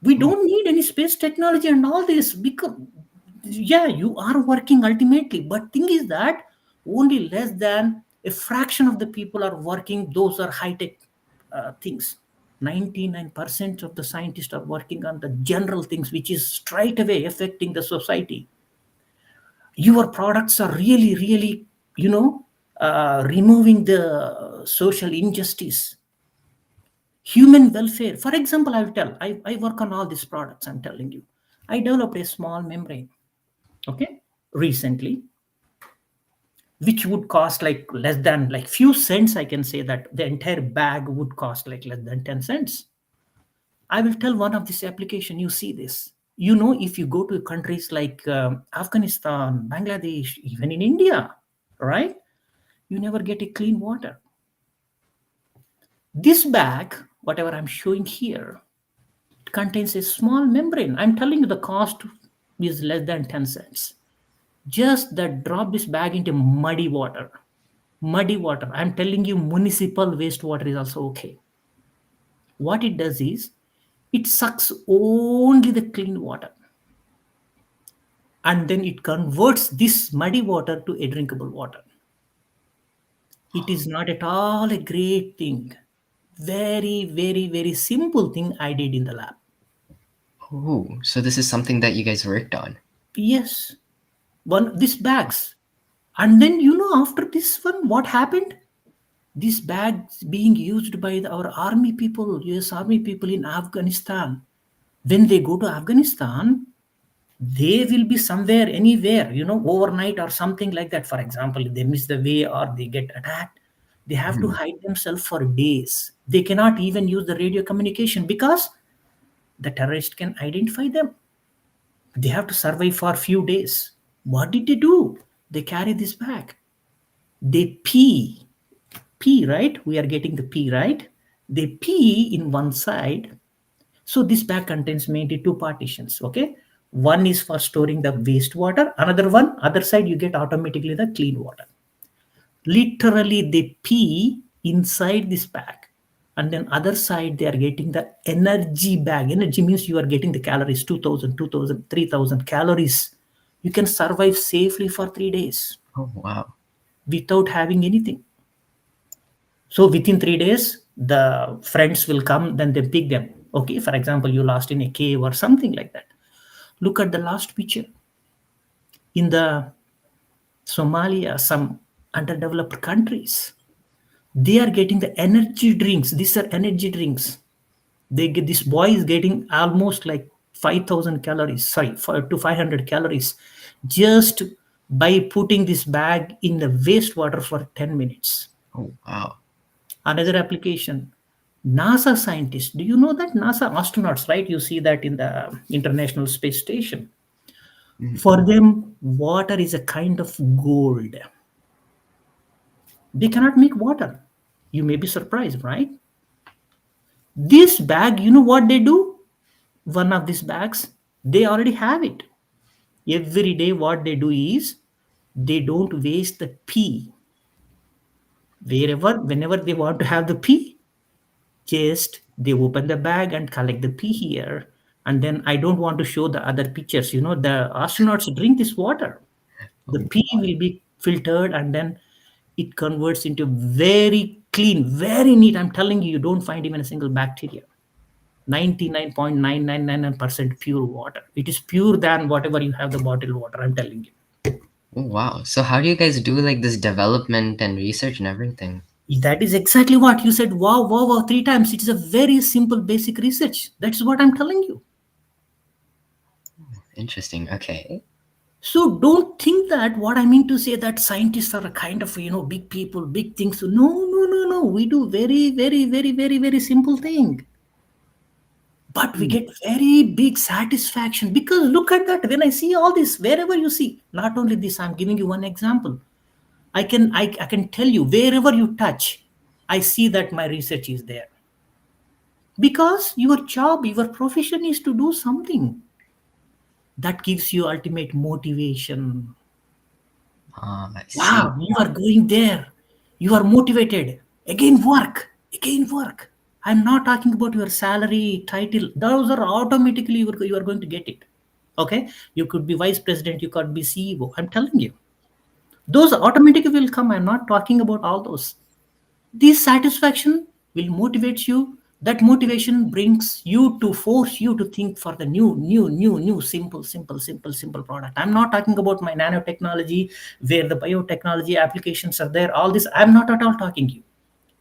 [SPEAKER 4] We don't need any space technology and all this because, yeah, you are working ultimately. But thing is that only less than a fraction of the people are working. Those are high tech things. 99% of the scientists are working on the general things, which is straight away affecting the society. Your products are really, removing the social injustice, human welfare. For example, I work on all these products. I'm telling you, I developed a small membrane, okay, recently, which would cost like less than like few cents. I can say that the entire bag would cost like less than 10 cents. I will tell one of this application. You see this. If you go to countries like Afghanistan, Bangladesh, even in India, right? You never get a clean water. This bag, whatever I'm showing here, it contains a small membrane. I'm telling you the cost is less than 10 cents. Just that drop this bag into muddy water. Muddy water. I'm telling you, municipal wastewater is also okay. What it does is, it sucks only the clean water. And then it converts this muddy water to a drinkable water. It is not at all a great thing. Very simple thing I did in the lab.
[SPEAKER 1] Oh, so this is something that you guys worked on.
[SPEAKER 4] Yes, these bags. And then after this one, what happened? These bags being used by our army people, US army people in Afghanistan. When they go to Afghanistan, they will be somewhere, anywhere, overnight or something like that. For example, if they miss the way or they get attacked, they have to hide themselves for days. They cannot even use the radio communication because the terrorist can identify them. They have to survive for a few days. What did they do? They carry this bag. They pee, right? We are getting the pee, right? They pee in one side. So this bag contains mainly two partitions, okay? One is for storing the wastewater. Another one, other side, you get automatically the clean water. Literally, they pee inside this bag. And then other side, they are getting the energy bag. Energy means you are getting the calories, 2,000, 3,000 calories. You can survive safely for 3 days
[SPEAKER 1] Oh, wow.
[SPEAKER 4] without having anything. So within 3 days, the friends will come, then they pick them. Okay, for example, you lost in a cave or something like that. Look at the last picture. In the Somalia, some underdeveloped countries, they are getting the energy drinks. These are energy drinks. This boy is getting almost like 5,000 calories, sorry, 500 calories, just by putting this bag in the wastewater for 10 minutes.
[SPEAKER 1] Oh, wow.
[SPEAKER 4] Another application, NASA scientists. Do you know that NASA astronauts, right? You see that in the International Space Station. For them, water is a kind of gold. They cannot make water. You may be surprised, right? This bag, you know what they do? One of these bags, they already have it. Every day, what they do is they don't waste the pee. Whenever they want to have the pee, just they open the bag and collect the pee here. And then I don't want to show the other pictures. The astronauts drink this water. The
[SPEAKER 1] Oh,
[SPEAKER 4] pee will be filtered and then it converts into very clean, very neat. I'm telling you, you don't find even a single bacteria. 99.9999% pure water. It is pure than whatever you have the bottled water. I'm telling you.
[SPEAKER 1] Oh, wow. So how do you guys do like this development and research and everything?
[SPEAKER 4] That is exactly what you said. Wow, wow, wow, 3 times. It is a very simple, basic research. That's what I'm telling you.
[SPEAKER 1] Interesting. Okay.
[SPEAKER 4] So don't think that what I mean to say that scientists are a kind of big people, big things. No, no, no, no. We do very, very, very, very, very simple thing. But we get very big satisfaction because look at that. When I see all this, wherever you see, not only this, I'm giving you one example. I can tell you wherever you touch, I see that my research is there. Because your job, your profession is to do something that gives you ultimate motivation.
[SPEAKER 1] I see.
[SPEAKER 4] Wow, you are going there. You are motivated. Again, work. Again, work. I'm not talking about your salary, title. Those are automatically you are going to get it. Okay? You could be vice president, you could be CEO. I'm telling you. Those automatically will come. I'm not talking about all those. This satisfaction will motivate you. That motivation brings you to force you to think for the new, simple, simple, simple, simple product. I'm not talking about my nanotechnology where the biotechnology applications are there. All this, I'm not at all talking you.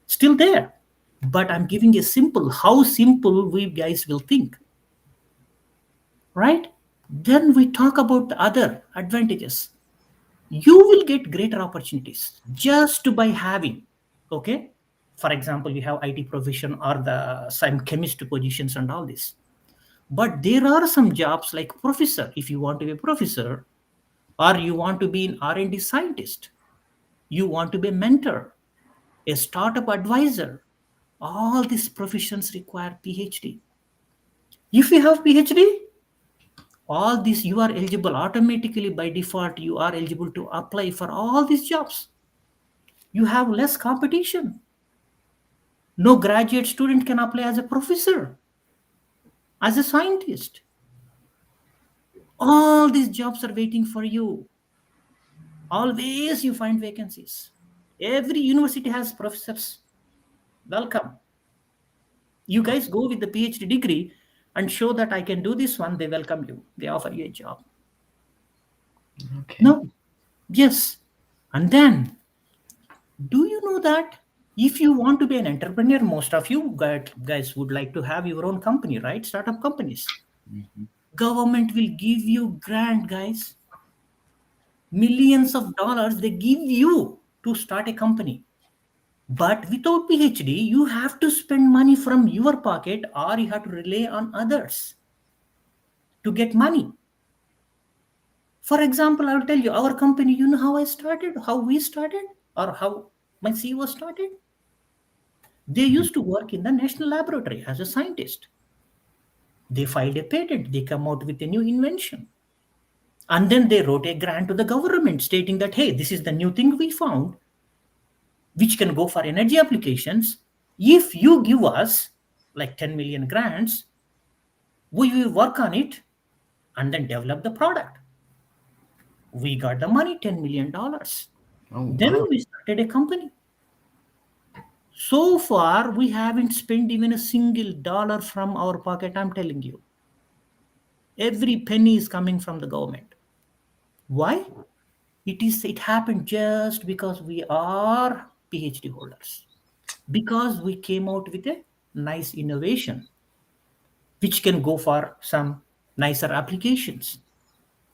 [SPEAKER 4] Still there. But I'm giving a simple, how simple we guys will think. Right? Then we talk about the other advantages. You will get greater opportunities just by having, okay, for example, you have IT profession or the some chemist positions and all this, but there are some jobs like professor. If you want to be a professor, or you want to be an R&D scientist, you want to be a mentor, a startup advisor, all these professions require PhD. If you have PhD, all this you are eligible automatically. By default, you are eligible to apply for all these jobs. You have less competition. No graduate student can apply as a professor, as a scientist. All these jobs are waiting for you. Always you find vacancies. Every university has professors. Welcome. You guys go with the PhD degree and show that I can do this one, they welcome you. They offer you a job.
[SPEAKER 1] Okay.
[SPEAKER 4] No. Yes. And then, do you know that if you want to be an entrepreneur, most of you guys would like to have your own company, right? Startup companies. Government will give you grant, guys. Millions of dollars they give you to start a company. But without PhD, you have to spend money from your pocket or you have to rely on others to get money. For example, I will tell you our company, you know how I started, how we started, or how my CEO started? They used to work in the national laboratory as a scientist. They filed a patent, they come out with a new invention. And then they wrote a grant to the government stating that, hey, this is the new thing we found, which can go for energy applications. If you give us like 10 million grants, we will work on it and then develop the product. We got the money, $10 million.
[SPEAKER 1] Oh,
[SPEAKER 4] Then
[SPEAKER 1] wow.
[SPEAKER 4] we started a company. So far, we haven't spent even a single dollar from our pocket, I'm telling you. Every penny is coming from the government. Why? It happened just because we are PhD holders. Because we came out with a nice innovation which can go for some nicer applications.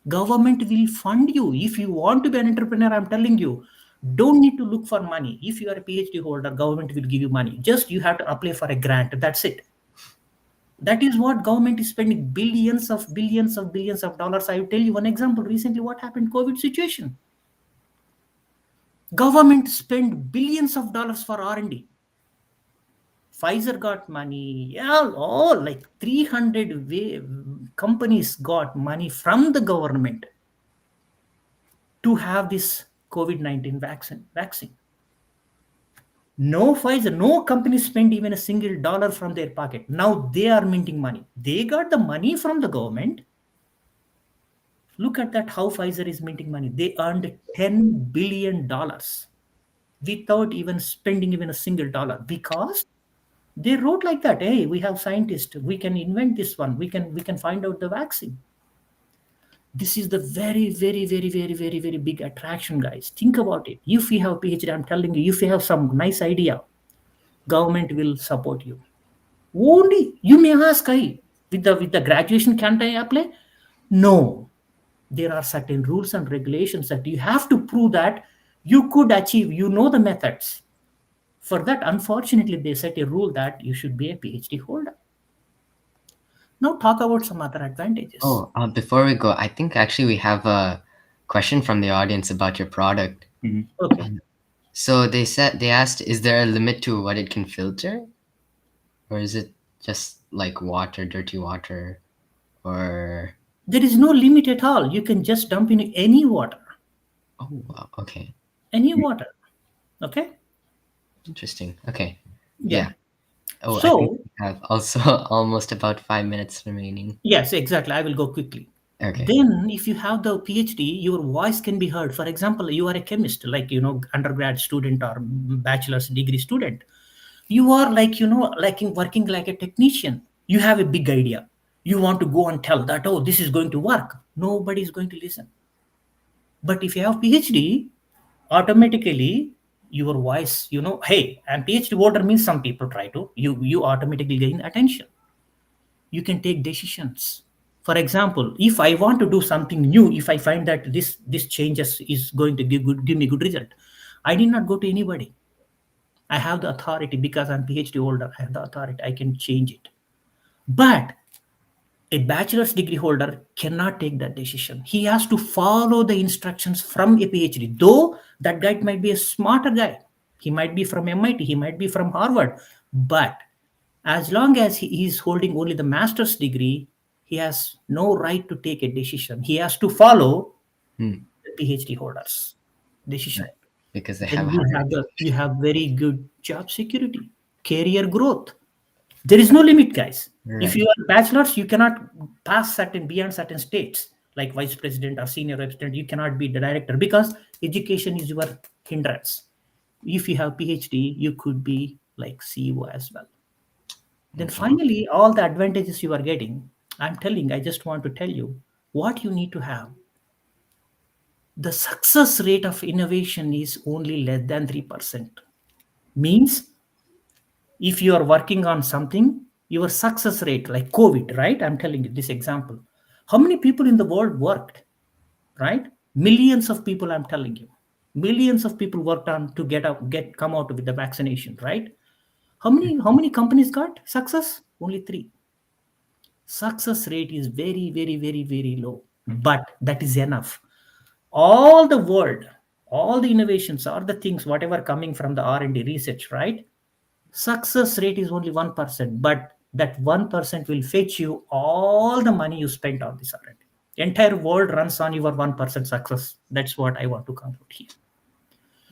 [SPEAKER 4] Government will fund you. If you want to be an entrepreneur, I'm telling you, don't need to look for money. If you are a PhD holder, government will give you money. Just you have to apply for a grant. That's it. That is what government is spending billions of dollars. I will tell you one example. Recently, what happened? COVID situation. Government spent billions of dollars for R&D. Pfizer got money. Yeah, all like 300 companies got money from the government to have this COVID-19 vaccine. No Pfizer, no company spent even a single dollar from their pocket. Now they are minting money. They got the money from the government. Look at that, how Pfizer is minting money. They earned $10 billion. without even spending even a single dollar, because they wrote like that, hey, we have scientists, we can invent this one, we can find out the vaccine. This is the very, very, very, very, very, very big attraction, guys. Think about it. If you have PhD, I'm telling you, if you have some nice idea, government will support you. Only you may ask, I with the graduation can't I apply? No, there are certain rules and regulations that you have to prove that you could achieve. You know the methods. For that, unfortunately, they set a rule that you should be a PhD holder. Now talk about some other advantages.
[SPEAKER 1] Oh, before we go, I think actually we have a question from the audience about your product.
[SPEAKER 2] Mhm.
[SPEAKER 4] Okay.
[SPEAKER 1] So they asked, is there a limit to what it can filter, or is it just like water, dirty water, or
[SPEAKER 4] There is no limit at all. You can just dump in any water.
[SPEAKER 1] oh wow, okay,
[SPEAKER 4] Any water. Okay?
[SPEAKER 1] interesting. Okay,
[SPEAKER 4] Yeah.
[SPEAKER 1] yeah. Oh, I think
[SPEAKER 4] So,
[SPEAKER 1] we have also almost about 5 minutes remaining.
[SPEAKER 4] yes, exactly. I will go quickly.
[SPEAKER 1] Okay.
[SPEAKER 4] Then, if you have the PhD, your voice can be heard. For example, you are a chemist, like, undergrad student or bachelor's degree student. You are like, like working like a technician. You have a big idea. You want to go and tell that, oh, this is going to work. Nobody is going to listen. But if you have PhD, automatically your voice, hey, I'm PhD holder means some people try to, you automatically gain attention. You can take decisions. For example, if I want to do something new, if I find that this changes is going to give me good result, I did not go to anybody. I have the authority because I'm PhD holder. I have the authority. I can change it. But a bachelor's degree holder cannot take that decision. He has to follow the instructions from a PhD. Though that guy might be a smarter guy. He might be from MIT. He might be from Harvard. But as long as he is holding only the master's degree, he has no right to take a decision. He has to follow
[SPEAKER 1] Hmm.
[SPEAKER 4] the PhD holders' decision.
[SPEAKER 1] Right. Because they have
[SPEAKER 4] Then
[SPEAKER 1] higher.
[SPEAKER 4] you have very good job security, career growth. There is no limit, guys. If
[SPEAKER 1] Right.
[SPEAKER 4] you are bachelors, you cannot pass certain beyond certain states, like vice president or senior vice president. You cannot be the director because education is your hindrance. If you have PhD, you could be like CEO as well. Then
[SPEAKER 1] Wow.
[SPEAKER 4] finally, all the advantages you are getting, I just want to tell you what you need to have. The success rate of innovation is only less than 3%. Means if you are working on something, your success rate, like COVID, right? I'm telling you this example. How many people in the world worked, right? Millions of people, I'm telling you. Millions of people worked on to come out with the vaccination, right? How many companies got success? Only three. Success rate is very, very, very, very low. But that is enough. All the world, all the innovations, all the things, whatever coming from the R&D research, right? Success rate is only 1%, but that 1% will fetch you all the money you spent on this R&D. Entire world runs on your 1% success. That's what I want to conclude here.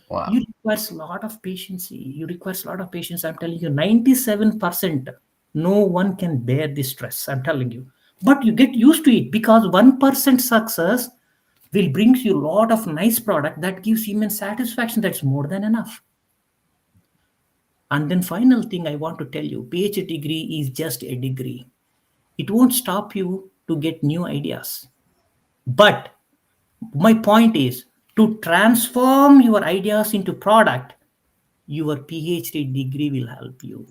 [SPEAKER 1] Wow.
[SPEAKER 4] You requires a lot of patience. You requires a lot of patience. I'm telling you, 97%. No one can bear this stress. I'm telling you. But you get used to it because 1% success will brings you a lot of nice product that gives immense satisfaction. That's more than enough. And then final thing I want to tell you, PhD degree is just a degree. It won't stop you to get new ideas. But my point is to transform your ideas into product, your PhD degree will help you.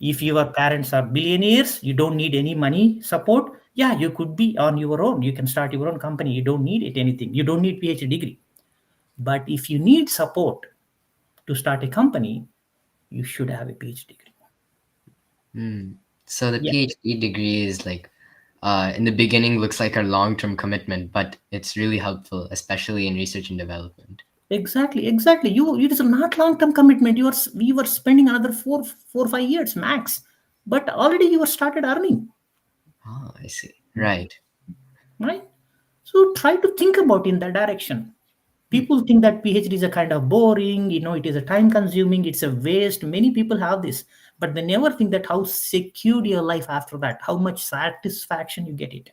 [SPEAKER 4] If your parents are billionaires, you don't need any money support. Yeah, you could be on your own. You can start your own company. You don't need it anything. You don't need PhD degree. But if you need support to start a company, you should have a PhD degree.
[SPEAKER 1] Hmm. So the
[SPEAKER 4] Yeah,
[SPEAKER 1] PhD degree is like, in the beginning looks like a long-term commitment, but it's really helpful, especially in research and development.
[SPEAKER 4] exactly. It is not long-term commitment. We were spending another 5 years max, but already you were started earning,
[SPEAKER 1] Oh, I see. Right.
[SPEAKER 4] right? So try to think about in that direction. People think that PhD is a kind of boring, it is a time consuming, it's a waste. Many people have this, but they never think that how secured your life after that, how much satisfaction you get it.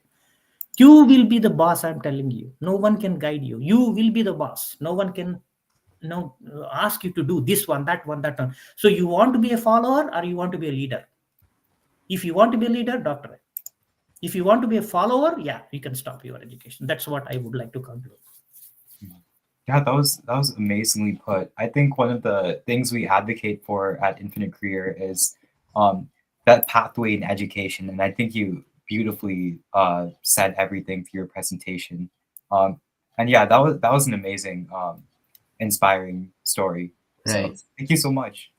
[SPEAKER 4] You will be the boss, I'm telling you. No one can guide you. You will be the boss. No one can ask you to do this one, that one, that one. So you want to be a follower or you want to be a leader? If you want to be a leader, doctorate. If you want to be a follower, yeah, you can stop your education. That's what I would like to conclude.
[SPEAKER 2] Yeah, that was amazingly put. I think one of the things we advocate for at Infinite Career is that pathway in education, and I think you beautifully said everything through your presentation. And yeah, that was an amazing, inspiring story. So
[SPEAKER 1] Right.
[SPEAKER 2] thank you so much.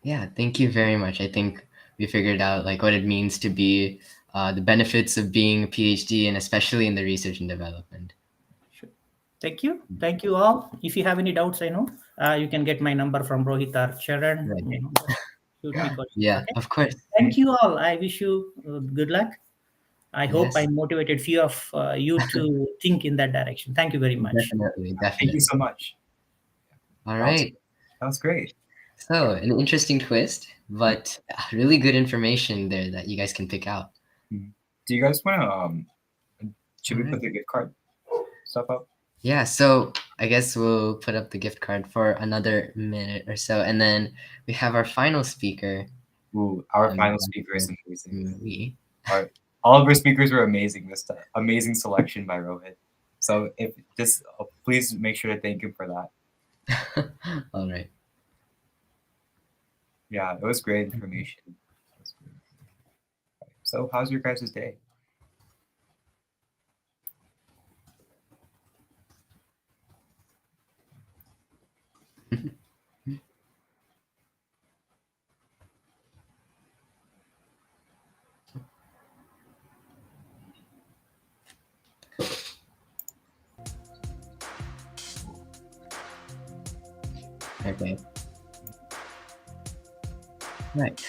[SPEAKER 1] Yeah, thank you very much. I think we figured out like what it means to be the benefits of being a PhD, and especially in the research and development.
[SPEAKER 4] Sure. Thank you all. If you have any doubts, I know you can get my number from Rohit or Sharon.
[SPEAKER 1] Right.
[SPEAKER 4] Just shoot me questions.
[SPEAKER 1] Yeah,
[SPEAKER 4] Okay.
[SPEAKER 1] of course.
[SPEAKER 4] Thank you all. I wish you good luck. I hope
[SPEAKER 1] Yes,
[SPEAKER 4] I motivated few of you to think in that direction. Thank you very much.
[SPEAKER 1] definitely,
[SPEAKER 2] Thank
[SPEAKER 1] definitely.
[SPEAKER 2] you so much.
[SPEAKER 1] All
[SPEAKER 2] That was,
[SPEAKER 1] right.
[SPEAKER 2] that was great.
[SPEAKER 1] So, an interesting twist, but really good information there that you guys can pick out.
[SPEAKER 2] Do you guys want to should we
[SPEAKER 1] All
[SPEAKER 2] put
[SPEAKER 1] right.
[SPEAKER 2] the gift card stuff up?
[SPEAKER 1] Yeah, so I guess we'll put up the gift card for another minute or so, and then we have our final speaker.
[SPEAKER 2] Ooh, our
[SPEAKER 1] um,
[SPEAKER 2] final speaker is amazing.
[SPEAKER 1] Marie.
[SPEAKER 2] All of our speakers were amazing this time. Amazing selection by Rohit. So if just please make sure to thank him for that.
[SPEAKER 1] All right.
[SPEAKER 2] Yeah, it was great information. It was great. So how's your guys' day?
[SPEAKER 1] Okay. Right.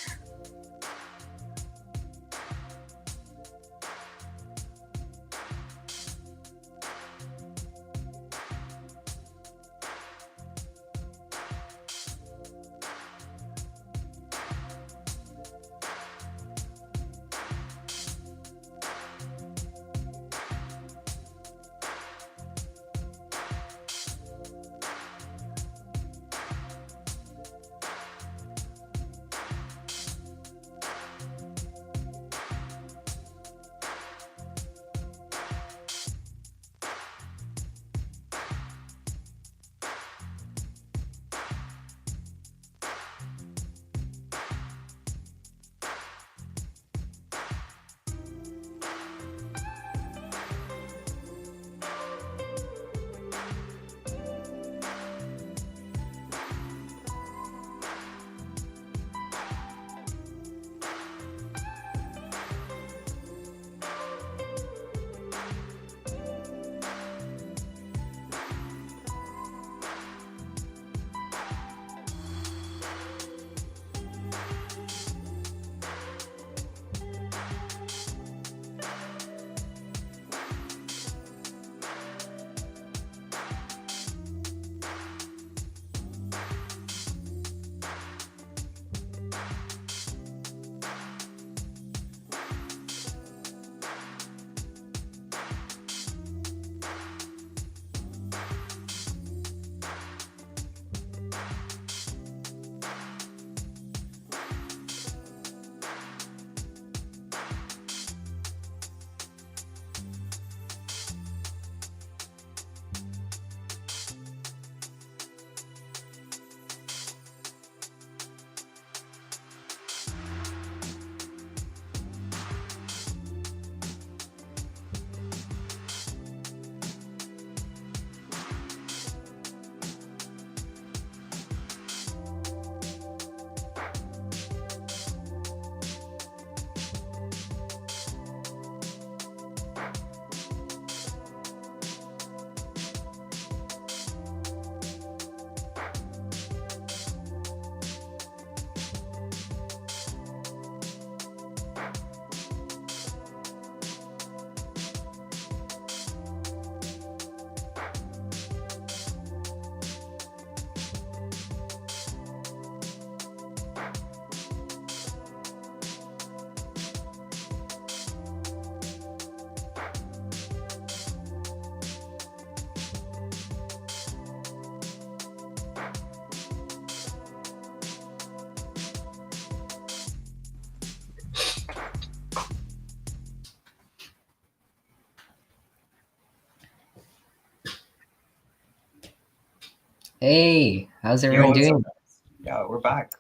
[SPEAKER 1] Hey, how's
[SPEAKER 2] Yo,
[SPEAKER 1] everyone
[SPEAKER 2] what's up,
[SPEAKER 1] doing?
[SPEAKER 2] guys? Yeah, we're back.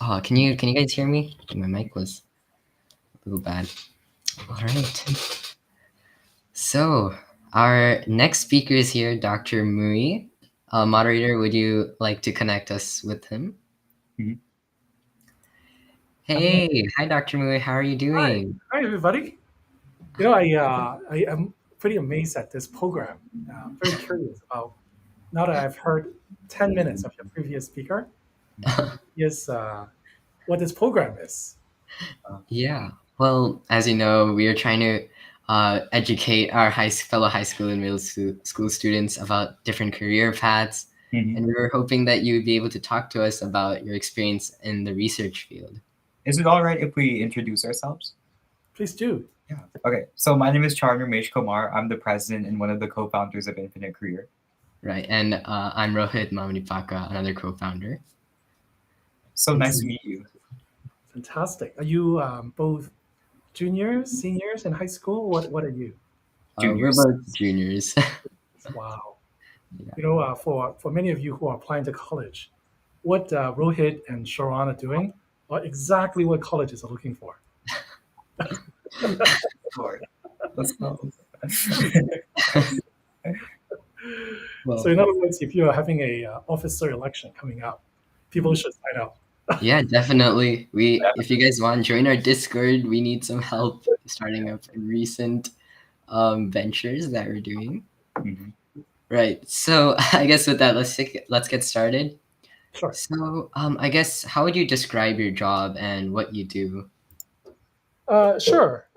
[SPEAKER 1] Oh, can you guys hear me? My mic was a little bad. All right. So our next speaker is here, Dr. Mui. Moderator, would you like to connect us with him?
[SPEAKER 2] Mhm.
[SPEAKER 1] Hey, hi, Dr. Mui. How are you
[SPEAKER 5] Hi,
[SPEAKER 1] doing?
[SPEAKER 5] hi everybody. You know, I am pretty amazed at this program. I'm very curious about now that I've heard 10 minutes of your previous speaker. Is what this program is.
[SPEAKER 1] Yeah. Well, as you know, we are trying to educate our fellow high school and school students about different career paths,
[SPEAKER 2] Mhm.
[SPEAKER 1] and we were hoping that you would be able to talk to us about your experience in the research field.
[SPEAKER 2] Is it all right if we introduce ourselves?
[SPEAKER 5] Please do.
[SPEAKER 2] Yeah. Okay. So my name is Charner Mesh Kumar. I'm the president and one of the co-founders of Infinite Career.
[SPEAKER 1] Right, and I'm Rohit Mamanipaka, another co-founder.
[SPEAKER 2] So nice to meet you.
[SPEAKER 5] Fantastic. Are you both juniors, seniors in high school? What are you?
[SPEAKER 1] We're
[SPEAKER 2] Juniors.
[SPEAKER 1] both juniors.
[SPEAKER 5] Wow.
[SPEAKER 1] Yeah.
[SPEAKER 5] You know, for many of you who are applying to college, what Rohit and Sharon are doing are exactly what colleges are looking for.
[SPEAKER 2] Lord. Let's go.
[SPEAKER 1] Well,
[SPEAKER 5] So in other words, if you are having a officer election coming up, people should sign up.
[SPEAKER 1] yeah, definitely. If you guys want, join our Discord. We need some help starting up recent ventures that we're doing.
[SPEAKER 2] Mhm.
[SPEAKER 1] Right. So I guess with that, let's get started.
[SPEAKER 5] Sure.
[SPEAKER 1] So I guess how would you describe your job and what you do?
[SPEAKER 5] Sure.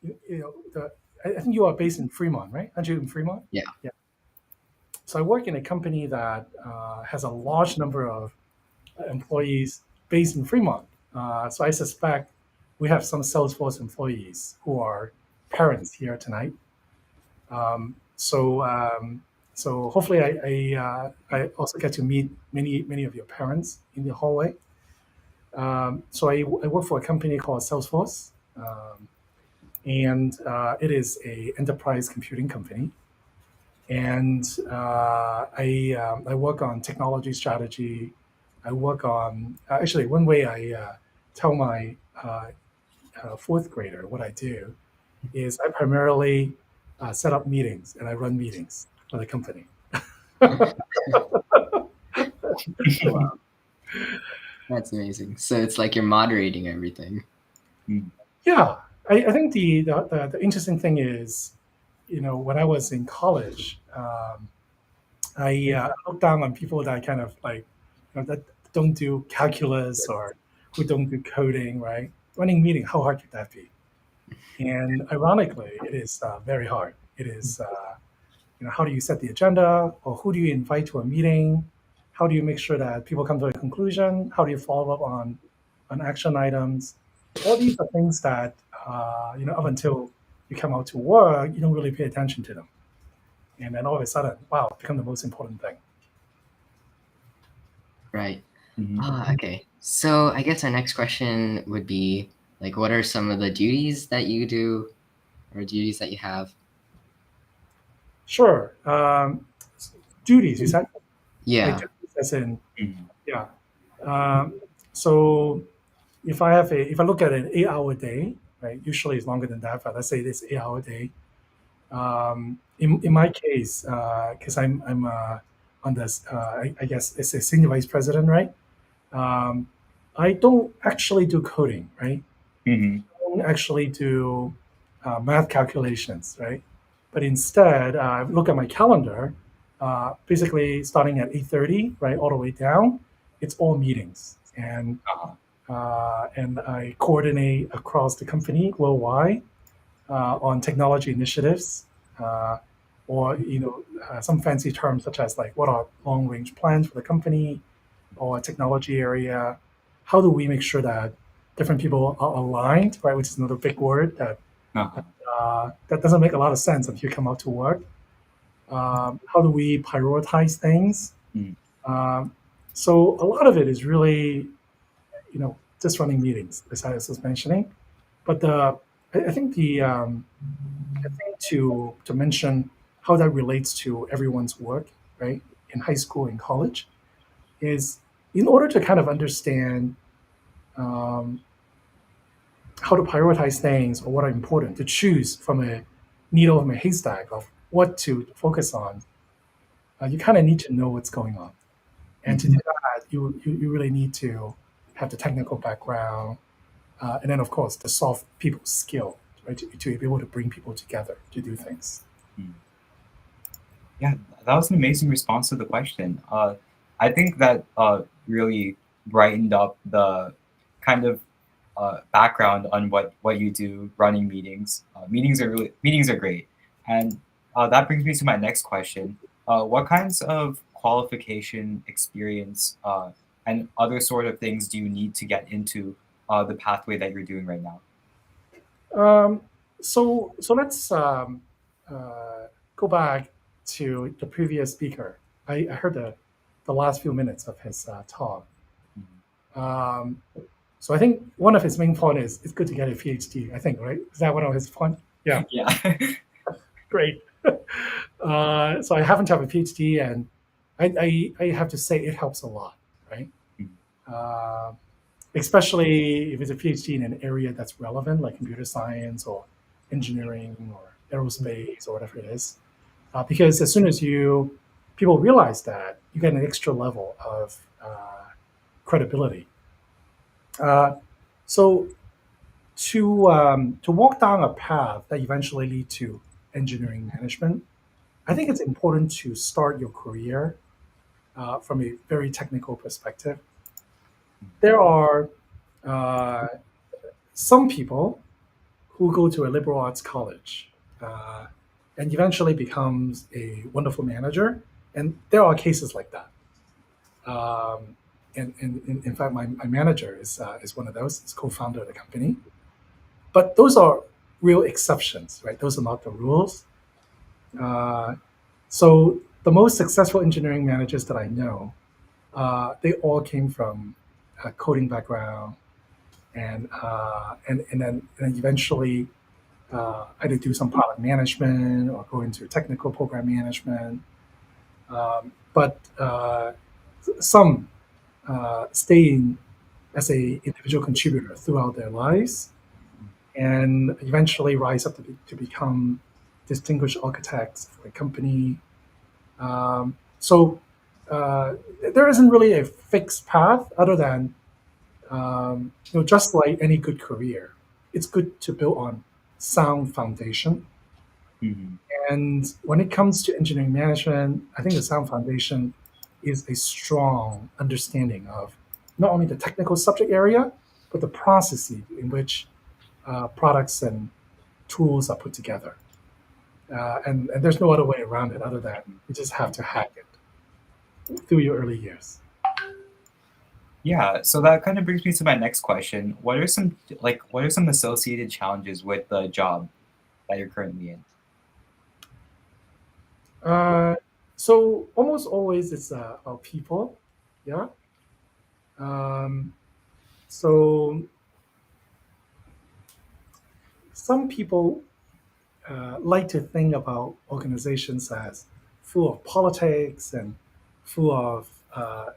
[SPEAKER 5] You know, I think you are based in Fremont, right? Aren't you in Fremont?
[SPEAKER 1] Yeah.
[SPEAKER 5] Yeah. So I work in a company that has a large number of employees based in Fremont. So I suspect we have some Salesforce employees who are parents here tonight. Um, so um, so hopefully I also get to meet many of your parents in the hallway. So I work for a company called Salesforce, and it is a enterprise computing company. And I work on technology strategy. I work on actually one way I tell my fourth grader what I do is I primarily set up meetings and I run meetings for the company.
[SPEAKER 1] That's amazing. So it's like you're moderating everything.
[SPEAKER 5] Yeah, I think the interesting thing is, you know, when I was in college, I looked down on people that kind of like, you know, that don't do calculus or who don't do coding, right? Running meeting, how hard could that be? And ironically, it is very hard. It is, you know, how do you set the agenda, or who do you invite to a meeting? How do you make sure that people come to a conclusion? How do you follow up on action items? All these are things that you know, up until you come out to work, you don't really pay attention to them, and then all of a sudden, wow, it become the most important thing.
[SPEAKER 1] Right.
[SPEAKER 2] Mhm.
[SPEAKER 1] Okay. So I guess our next question would be like, what are some of the duties that you do or duties that you have?
[SPEAKER 5] Sure. Duties, you said? Like
[SPEAKER 1] Yeah.
[SPEAKER 5] duties as in,
[SPEAKER 2] Mhm.
[SPEAKER 5] yeah. Um, so if I look at an 8 hour day, right? Usually it's longer than that, but let's say this 8 hour day. In my case, because I'm on this, I guess it's a senior vice president, right? Um, I don't actually do coding, right?
[SPEAKER 2] Mhm.
[SPEAKER 5] Don't actually do math calculations, right? But instead, look at my calendar. Basically, starting at 8:30, right, all the way down, it's all meetings,
[SPEAKER 2] Uh-huh.
[SPEAKER 5] and I coordinate across the company worldwide on technology initiatives, uh, or you know, some fancy terms such as like what are long range plans for the company or technology area. How do we make sure that different people are aligned, right? Which is another big word that
[SPEAKER 2] Uh-huh.
[SPEAKER 5] that doesn't make a lot of sense until you come out to work. How do we prioritize things?
[SPEAKER 2] Mm.
[SPEAKER 5] Um, so a lot of it is really, you know, just running meetings, as I was mentioning. But I think the thing to mention how that relates to everyone's work, right, in high school and college, is in order to kind of understand um, how to prioritize things or what are important, to choose from a needle from a haystack of what to focus on, you kind of need to know what's going on. And to do that, you really need to have the technical background, and then, of course, the soft people skill, right, to be able to bring people together to do things.
[SPEAKER 2] Yeah, that was an amazing response to the question. I think that really brightened up the kind of background on what you do running meetings. Meetings are great, and that brings me to my next question. What kinds of qualification, experience, and other sort of things do you need to get into the pathway that you're doing right now?
[SPEAKER 5] So let's go back to the previous speaker. I heard the last few minutes of his talk. Um, so I think one of his main point is it's good to get a PhD. I think, right? Is that one of his point? Yeah,
[SPEAKER 2] Yeah.
[SPEAKER 5] great. So I happen to have a PhD, and I have to say it helps a lot, right? Uh, Especially if it's a PhD in an area that's relevant, like computer science or engineering or aerospace or whatever it is. Because as soon as people realize that, you get an extra level of credibility. So to walk down a path that eventually lead to engineering management, I think it's important to start your career from a very technical perspective. There are some people who go to a liberal arts college and eventually becomes a wonderful manager, and there are cases like that. And in fact, my manager is one of those. He's co-founder of the company. But those are real exceptions, right? Those are not the rules. So the most successful engineering managers that I know, they all came from a coding background, and then eventually either do some product management or go into technical program management. But some staying as a individual contributor throughout their lives, and eventually rise up to become distinguished architects for a company. So there isn't really a fixed path other than just like any good career, it's good to build on sound foundation.
[SPEAKER 2] Mhm.
[SPEAKER 5] And when it comes to engineering management, I think the sound foundation is a strong understanding of not only the technical subject area, but the processes in which products and tools are put together. And there's no other way around it other than you just have to hack it through your early years.
[SPEAKER 2] Yeah, so that kind of brings me to my next question. What are some associated challenges with the job that you're currently in?
[SPEAKER 5] So almost always it's about people, yeah. Um, so some people like to think about organizations as full of politics and full of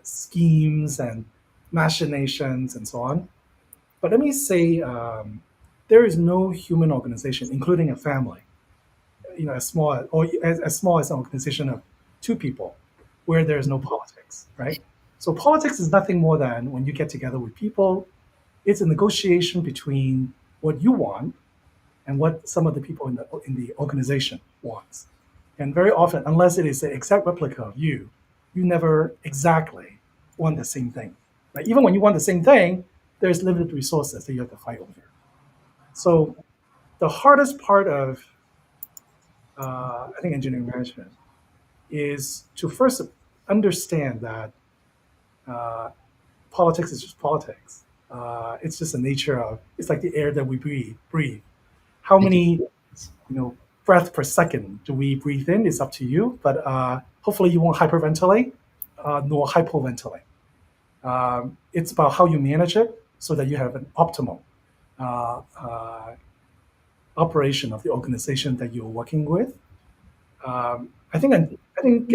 [SPEAKER 5] schemes and machinations and so on. But let me say, there is no human organization, including a family, as small as an organization of two people, where there is no politics, right? So politics is nothing more than when you get together with people, it's a negotiation between what you want and what some of the people in the organization wants. And very often, unless it is an exact replica of you, you never exactly want the same thing. Right? Even when you want the same thing, there's limited resources that you have to fight over. So the hardest part of I think engineering management is to first understand that politics is just politics. It's just the nature of it's like the air that we breathe. How many breath per second do we breathe in is up to you, but hopefully you won't hyperventilate nor hypoventilate. It's about how you manage it so that you have an optimal operation of the organization that you're working with. I think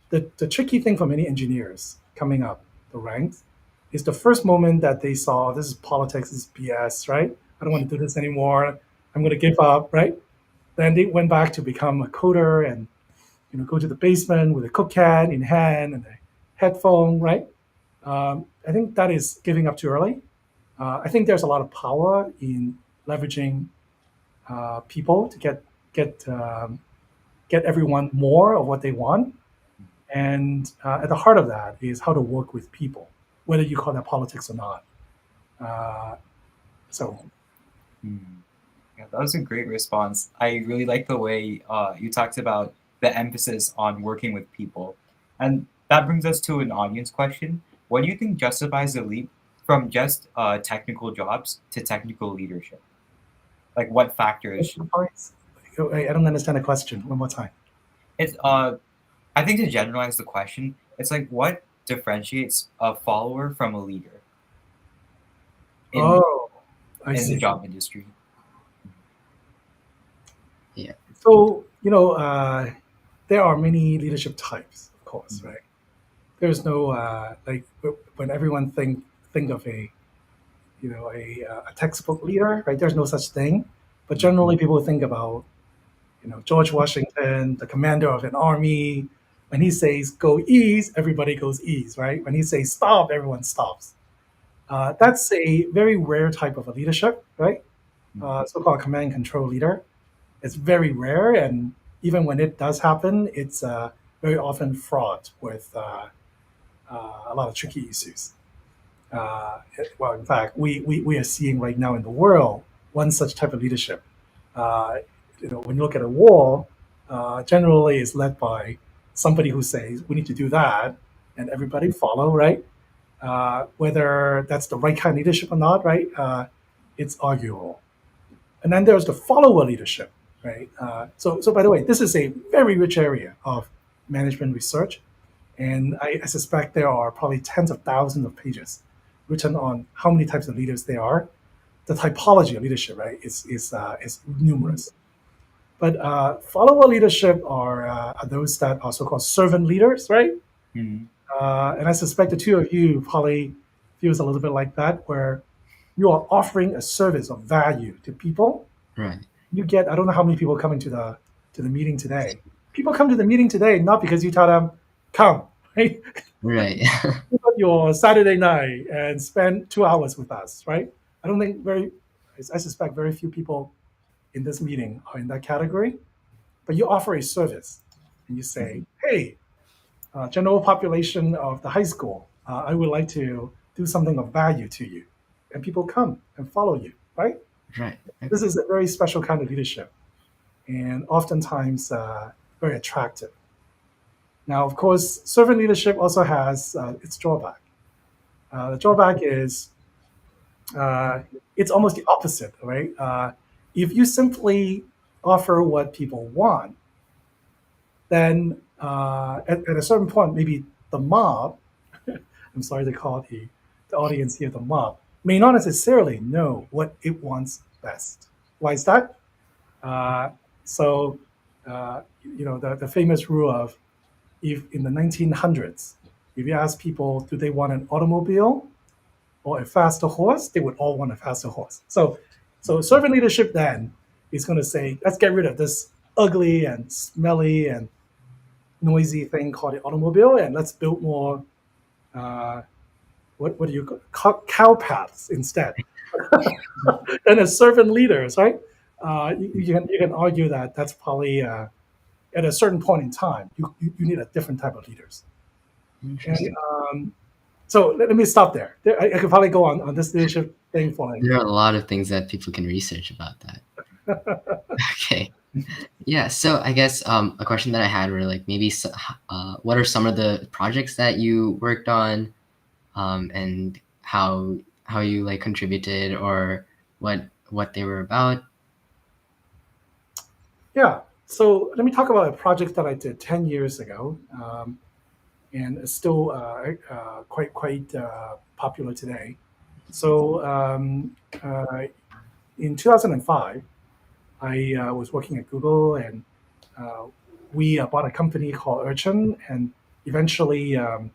[SPEAKER 5] the tricky thing for many engineers coming up the ranks is the first moment that they saw this is politics, this is BS, right? I don't want to do this anymore. I'm going to give up, right? Then they went back to become a coder and go to the basement with a cook can in hand and a headphone, right? I think that is giving up too early. I think there's a lot of power in leveraging people to get everyone more of what they want. And at the heart of that is how to work with people, whether you call that politics or not. Uh, so,
[SPEAKER 2] Yeah, that was a great response. I really like the way you talked about the emphasis on working with people. And that brings us to an audience question. What do you think justifies the leap from just technical jobs to technical leadership? Like what factors?
[SPEAKER 5] I don't understand the question. One more time.
[SPEAKER 2] It's I think to generalize the question, it's like what differentiates a follower from a leader in,
[SPEAKER 5] I
[SPEAKER 2] in
[SPEAKER 5] see.
[SPEAKER 2] the job industry?
[SPEAKER 1] Yeah.
[SPEAKER 5] So, there are many leadership types, of course, right? There's no like when everyone think of a textbook leader, right? There's no such thing. But generally, people think about George Washington, the commander of an army. When he says "go east," everybody goes east, right? When he says "stop," everyone stops. That's a very rare type of a leadership, right? So-called command and control leader. It's very rare, and even when it does happen, it's very often fraught with a lot of tricky issues. Well, in fact, we are seeing right now in the world one such type of leadership. Uh, when you look at a war, generally it's led by somebody who says we need to do that, and everybody follow, right? Whether that's the right kind of leadership or not, right? It's arguable. And then there's the follower leadership, right? So by the way, this is a very rich area of management research, and I suspect there are probably tens of thousands of pages written on how many types of leaders there are. The typology of leadership, right, is numerous. But follower leadership are those that are so-called servant leaders, right?
[SPEAKER 2] Mhm.
[SPEAKER 5] And I suspect the two of you probably feels a little bit like that, where you are offering a service of value to people.
[SPEAKER 1] Right.
[SPEAKER 5] You get, I don't know how many people come into the meeting today. People come to the meeting today not because you tell them come, right?
[SPEAKER 1] Right.
[SPEAKER 5] Pick up your Saturday night and spend 2 hours with us, right? I don't think I suspect very few people in this meeting are in that category. But you offer a service, and you say, hey, general population of the high school, I would like to do something of value to you, and people come and follow you, right?
[SPEAKER 1] Right.
[SPEAKER 5] This is a very special kind of leadership, and oftentimes very attractive. Now, of course, servant leadership also has its drawback. The drawback is it's almost the opposite, right? If you simply offer what people want, then at a certain point, maybe the mob, I'm sorry to call the audience here the mob, may not necessarily know what it wants best. Why is that? So, the famous rule of if in the 1900s, if you ask people, do they want an automobile or a faster horse, they would all want a faster horse. So servant leadership then is going to say, let's get rid of this ugly and smelly and noisy thing called the automobile, and let's build more. What do you call cow paths instead? And as servant leaders, right? You can argue that that's probably at a certain point in time you need a different type of leaders.
[SPEAKER 1] Interesting.
[SPEAKER 5] And, so let me stop there. I could probably go on this leadership thing for like.
[SPEAKER 1] There are a lot of things that people can research about that. Okay. Yeah. So I guess a question that I had were like maybe what are some of the projects that you worked on, and how you like contributed or what they were about.
[SPEAKER 5] Yeah. So let me talk about a project that I did 10 years ago, and it's still quite popular today. So in 2005, I was working at Google, and we bought a company called Urchin, and eventually, I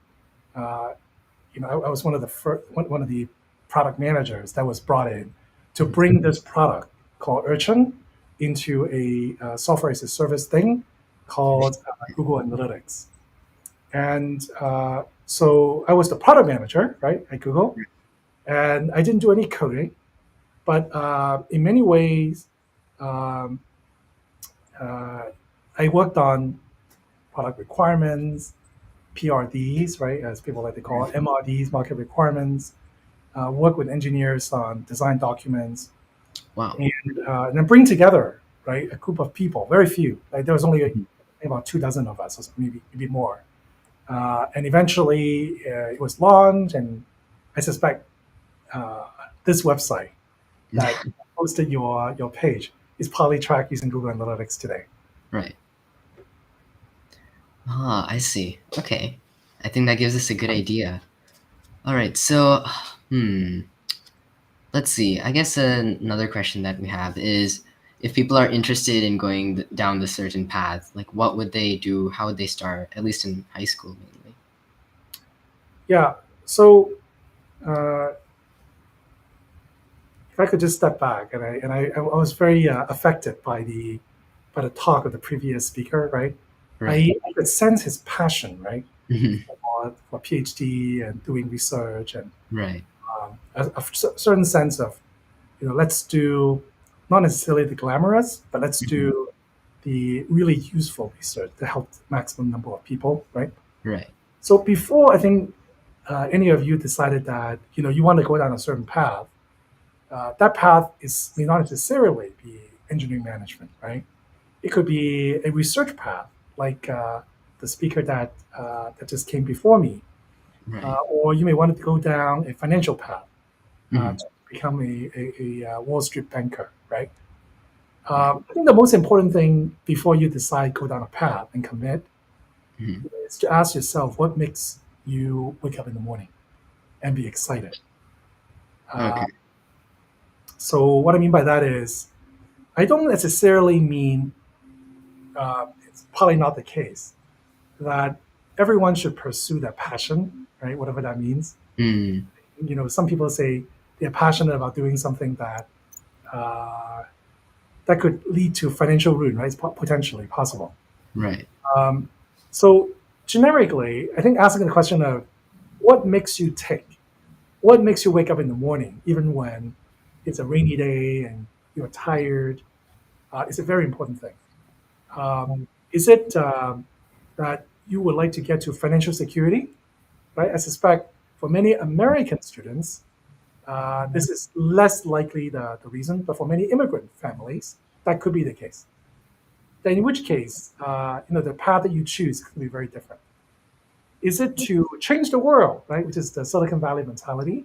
[SPEAKER 5] was one of the product managers that was brought in to bring this product called Urchin into a software as a service thing called Google Analytics. And so I was the product manager, right, at Google, and I didn't do any coding, but in many ways, um, I worked on product requirements, PRDs, right, as people like to call it, MRDs, market requirements, work with engineers on design documents,
[SPEAKER 1] Wow.
[SPEAKER 5] and then bring together, right, a group of people, very few. Like there was only about 24 of us, or maybe more. And eventually it was launched, and I suspect this website that hosted your page is probably tracked using Google Analytics today.
[SPEAKER 1] Right. Ah, I see. Okay. I think that gives us a good idea. All right. So, let's see. I guess another question that we have is, if people are interested in going down the certain path, like what would they do? How would they start? At least in high school, mainly.
[SPEAKER 5] Yeah. So if I could just step back, and I was very affected by the talk of the previous speaker, right?
[SPEAKER 1] Right.
[SPEAKER 5] I could sense his passion, right,
[SPEAKER 1] Mhm.
[SPEAKER 5] for PhD and doing research, and
[SPEAKER 1] Right.
[SPEAKER 5] a certain sense of, let's do not necessarily the glamorous, but let's do the really useful research to help the maximum number of people, right?
[SPEAKER 1] Right.
[SPEAKER 5] So before I think any of you decided that you want to go down a certain path, that path may not necessarily be engineering management, right? It could be a research path, like the speaker that just came before me,
[SPEAKER 1] Right.
[SPEAKER 5] or you may want to go down a financial path
[SPEAKER 1] Mhm.
[SPEAKER 5] to become a Wall Street banker, right? I think the most important thing before you decide go down a path and commit
[SPEAKER 1] Mhm.
[SPEAKER 5] is to ask yourself what makes you wake up in the morning and be excited.
[SPEAKER 1] Okay.
[SPEAKER 5] So what I mean by that is, I don't necessarily mean it's probably not the case that everyone should pursue their passion, right? Whatever that means.
[SPEAKER 1] Mm.
[SPEAKER 5] Some people say they're passionate about doing something that that could lead to financial ruin, right? It's potentially possible.
[SPEAKER 1] Right.
[SPEAKER 5] So generically, I think asking the question of what makes you tick, what makes you wake up in the morning, even when it's a rainy day and you're tired, is a very important thing. Is it that you would like to get to financial security? Right? I suspect for many American students, this is less likely the reason, but for many immigrant families, that could be the case. Then in which case, the path that you choose can be very different. Is it to change the world, right? Which is the Silicon Valley mentality,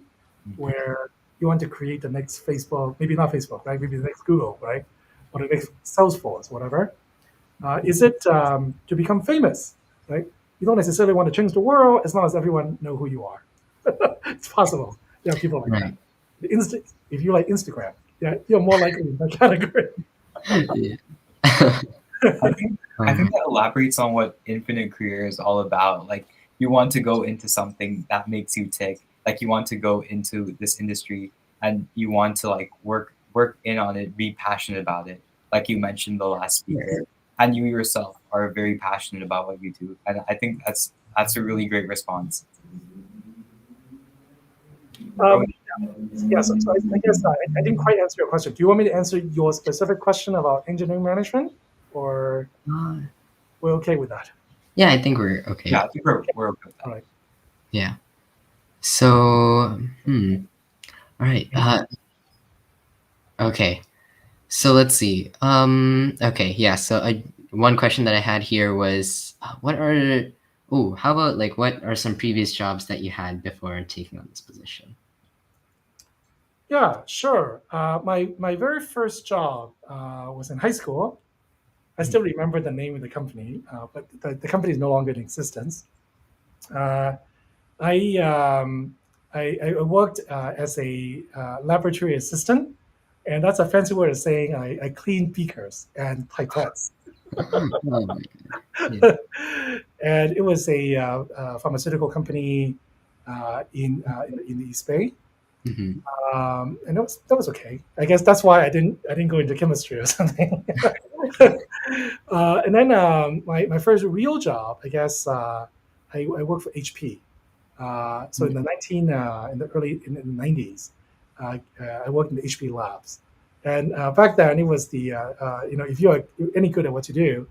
[SPEAKER 5] where you want to create the next Facebook, maybe not Facebook, right? Maybe the next Google, right? Or the next Salesforce, whatever. Is it to become famous, right? You don't necessarily want to change the world as long as everyone know who you are. It's possible. There are people like
[SPEAKER 1] Right.
[SPEAKER 5] that. If you like Instagram, yeah, you're more likely in that category.
[SPEAKER 1] Yeah.
[SPEAKER 2] I think that elaborates on what Infinite Career is all about. Like, you want to go into something that makes you tick. Like, you want to go into this industry and you want to like work in on it, be passionate about it. Like you mentioned the last speaker, and you yourself are very passionate about what you do. And I think that's a really great response.
[SPEAKER 5] Yeah, so I guess I didn't quite answer your question. Do you want me to answer your specific question about engineering management, or we're okay with that?
[SPEAKER 1] Yeah, I think we're okay.
[SPEAKER 2] Yeah, I think we're okay with that.
[SPEAKER 5] All right.
[SPEAKER 1] Yeah. So, all right. Okay. So let's see. Okay. Yeah. So one question that I had here was, how about like what are some previous jobs that you had before taking on this position?
[SPEAKER 5] Yeah, sure. My very first job was in high school. I still remember the name of the company, but the company is no longer in existence. I worked as a laboratory assistant, and that's a fancy way of saying I cleaned beakers and pipettes.
[SPEAKER 1] Oh my God.
[SPEAKER 5] And it was a pharmaceutical company in the East Bay.
[SPEAKER 1] Hmm.
[SPEAKER 5] And that was okay. I guess that's why I didn't go into chemistry or something. And then my first real job, I guess, I worked for HP. So in the 90s, I worked in the HP labs, and back then it was if you're any good at what you do,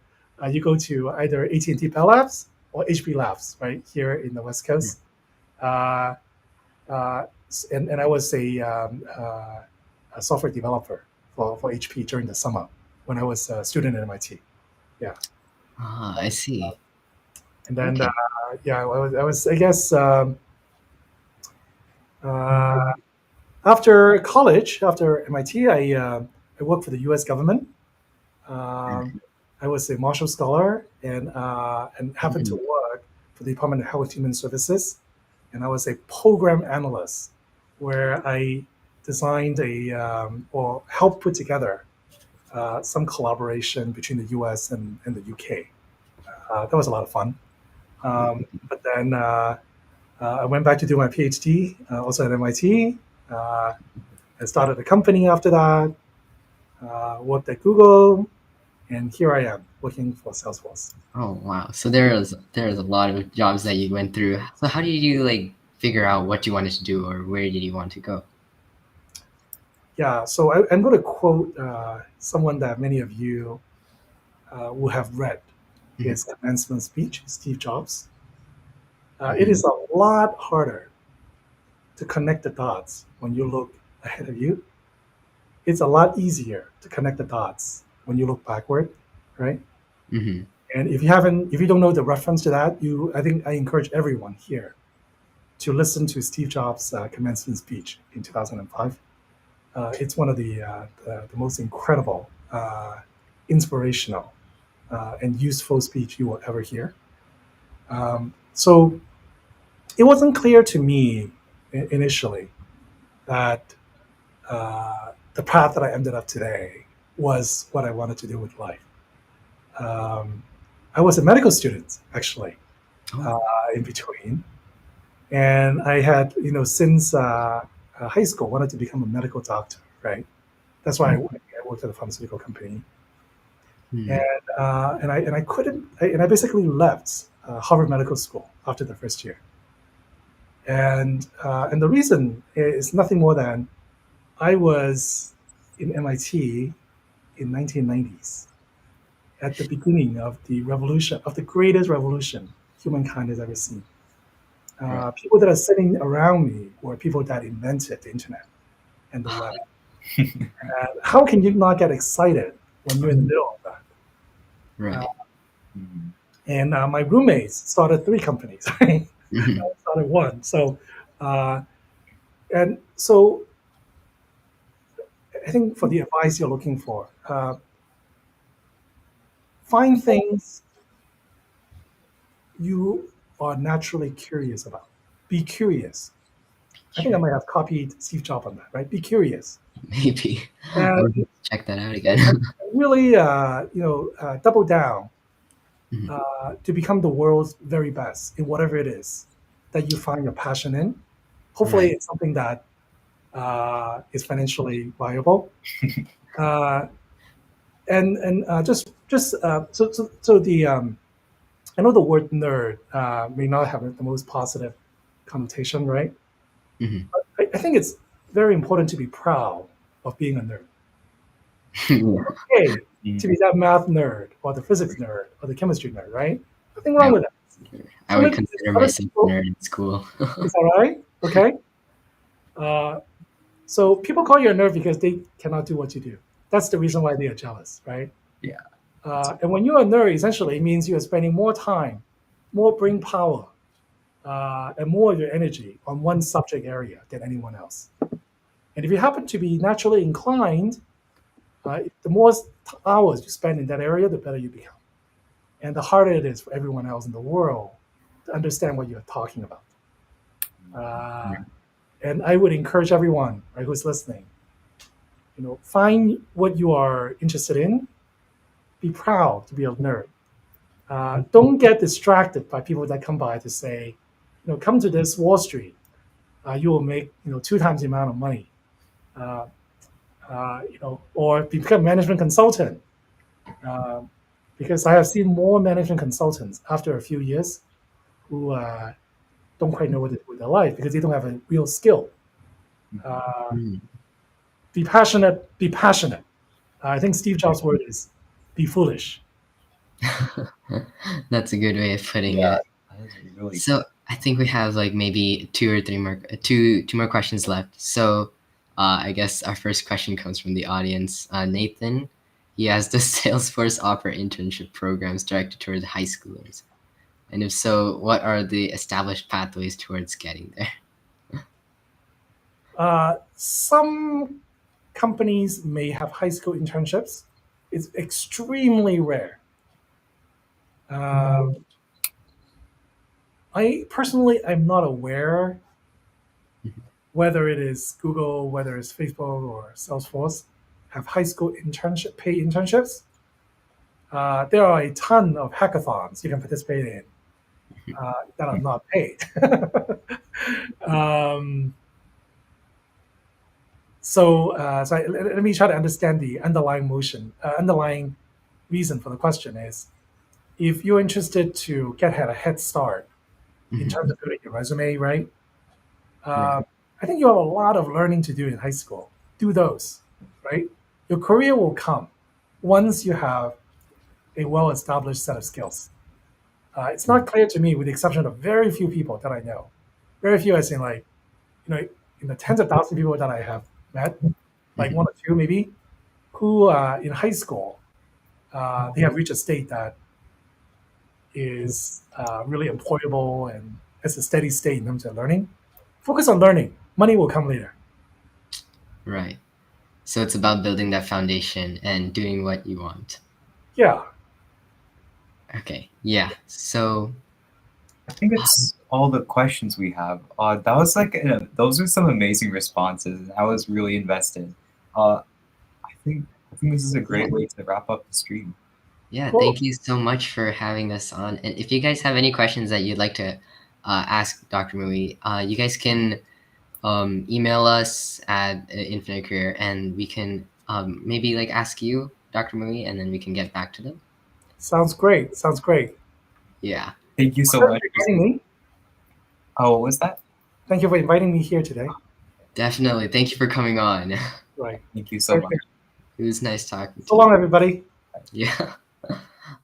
[SPEAKER 5] you go to either AT&T Bell Labs or HP Labs, right here in the West Coast. Uh, and I was a software developer for HP during the summer when I was a student at MIT. Yeah,
[SPEAKER 1] Ah, I see.
[SPEAKER 5] and then
[SPEAKER 1] Okay.
[SPEAKER 5] I guess after college, after MIT, I worked for the U.S. government. Um, I was a Marshall Scholar and happened to
[SPEAKER 1] Mhm.
[SPEAKER 5] work for the Department of Health and Human Services, and I was a program analyst where I designed or helped put together some collaboration between the U.S. and the UK. That was a lot of fun. But then I went back to do my PhD, also at MIT. I started a company after that, worked at Google, and here I am working for Salesforce.
[SPEAKER 1] Oh wow. So there's a lot of jobs that you went through. So how did you like figure out what you wanted to do or where did you want to go?
[SPEAKER 5] Yeah, so I'm going to quote someone that many of you will have read his commencement speech, Steve Jobs. It is a lot harder to connect the dots when you look ahead of you. It's a lot easier to connect the dots when you look backward, right?
[SPEAKER 1] Mm-hmm.
[SPEAKER 5] And if you don't know the reference to that, I think I encourage everyone here to listen to Steve Jobs' commencement speech in 2005. It's one of the most incredible, inspirational, and useful speech you will ever hear. So it wasn't clear to me initially that the path that I ended up today was what I wanted to do with life. I was a medical student actually
[SPEAKER 1] Oh.
[SPEAKER 5] in between, and I had since high school wanted to become a medical doctor. Right, that's why I worked at a pharmaceutical company,
[SPEAKER 1] Hmm.
[SPEAKER 5] and I couldn't, and I basically left Harvard Medical School after the first year, and the reason is nothing more than I was in MIT in 1990s at the beginning of the revolution, of the greatest revolution humankind has ever seen.
[SPEAKER 1] Right.
[SPEAKER 5] People that are sitting around me were people that invented the internet and the web. How can you not get excited when you're in the middle of that?
[SPEAKER 1] Right.
[SPEAKER 5] And my roommates started 3 companies. Right?
[SPEAKER 1] Mhm.
[SPEAKER 5] I started one. So I think for the advice you're looking for, find things you are naturally curious about. Be curious. I think I might have copied Steve Jobs on that, right? Be curious.
[SPEAKER 1] Maybe.
[SPEAKER 5] And,
[SPEAKER 1] I'll check that out again.
[SPEAKER 5] and really, double down
[SPEAKER 1] Mhm.
[SPEAKER 5] to become the world's very best in whatever it is that you find your passion in. Hopefully,
[SPEAKER 1] Right.
[SPEAKER 5] it's something that is financially viable. Uh, and just so the I know the word nerd may not have the most positive connotation, right?
[SPEAKER 1] Mhm.
[SPEAKER 5] I think it's very important to be proud of being a nerd.
[SPEAKER 1] Yeah.
[SPEAKER 5] Okay, to be that math nerd or the physics nerd or the chemistry nerd, right? Nothing
[SPEAKER 1] I
[SPEAKER 5] wrong with
[SPEAKER 1] would
[SPEAKER 5] that.
[SPEAKER 1] I
[SPEAKER 5] So
[SPEAKER 1] would
[SPEAKER 5] maybe
[SPEAKER 1] consider
[SPEAKER 5] other
[SPEAKER 1] myself a
[SPEAKER 5] people,
[SPEAKER 1] nerd in school.
[SPEAKER 5] is that right? Okay. Uh, so people call you a nerd because they cannot do what you do. That's the reason why they are jealous, right?
[SPEAKER 1] Yeah.
[SPEAKER 5] And when you're a nerd, essentially, it means you're spending more time, more brain power, and more of your energy on one subject area than anyone else. And if you happen to be naturally inclined, the more hours you spend in that area, the better you become. And the harder it is for everyone else in the world to understand what you're talking about. And I would encourage everyone, right, who's listening, find what you are interested in, be proud to be a nerd. Don't get distracted by people that come by to say, come to this Wall Street. You will make 2 times the amount of money. Or become a management consultant. Because I have seen more management consultants after a few years who don't quite know what to do with their life because they don't have a real skill.
[SPEAKER 1] Mm.
[SPEAKER 5] Be passionate. Be passionate. I think Steve Jobs' word is be foolish.
[SPEAKER 1] That's a good way of putting
[SPEAKER 2] Yeah,
[SPEAKER 1] it.
[SPEAKER 2] that is really
[SPEAKER 1] So I think we have like maybe two more questions left. So I guess our first question comes from the audience. Nathan, he has does Salesforce offer internship programs directed towards high schoolers? And if so, what are the established pathways towards getting there?
[SPEAKER 5] Some companies may have high school internships. It's extremely rare. I personally, I'm not aware whether it is Google, whether it's Facebook or Salesforce, have high school internship paid internships. There are a ton of hackathons you can participate in that are not paid. um, let me try to understand the underlying reason for the question is if you're interested to get a head start in
[SPEAKER 1] Mhm.
[SPEAKER 5] terms of building your resume, right?
[SPEAKER 1] Right.
[SPEAKER 5] I think you have a lot of learning to do in high school. Do those, right? Your career will come once you have a well-established set of skills. It's not clear to me, with the exception of very few people that I know, very few as in like, in the tens of thousands of people that I have met, like
[SPEAKER 1] Mhm.
[SPEAKER 5] one or two maybe, who in high school, they have reached a state that is really employable and has a steady state in terms of learning. Focus on learning. Money will come later.
[SPEAKER 1] Right. So it's about building that foundation and doing what you want.
[SPEAKER 5] Yeah.
[SPEAKER 1] Okay. Yeah. So
[SPEAKER 2] I think it's all the questions we have. That was those are some amazing responses, and I was really invested. I think this is a great way to wrap up the stream.
[SPEAKER 1] yeah,
[SPEAKER 5] Cool.
[SPEAKER 1] thank you so much for having us on. And if you guys have any questions that you'd like to ask Dr. Mui, you guys can email us at Infinite Career, and we can maybe like ask you, Dr. Mui, and then we can get back to them.
[SPEAKER 5] Sounds great. Sounds great.
[SPEAKER 1] Yeah,
[SPEAKER 2] Thank you so
[SPEAKER 5] Thank you
[SPEAKER 2] much.
[SPEAKER 5] for inviting me.
[SPEAKER 2] Oh, what was that?
[SPEAKER 5] Thank you for inviting me here today.
[SPEAKER 1] definitely. Thank you for coming on.
[SPEAKER 5] Right.
[SPEAKER 2] Thank you so much.
[SPEAKER 5] Okay.
[SPEAKER 1] It was nice talking
[SPEAKER 5] So
[SPEAKER 1] to
[SPEAKER 5] long, everybody.
[SPEAKER 1] you. Yeah.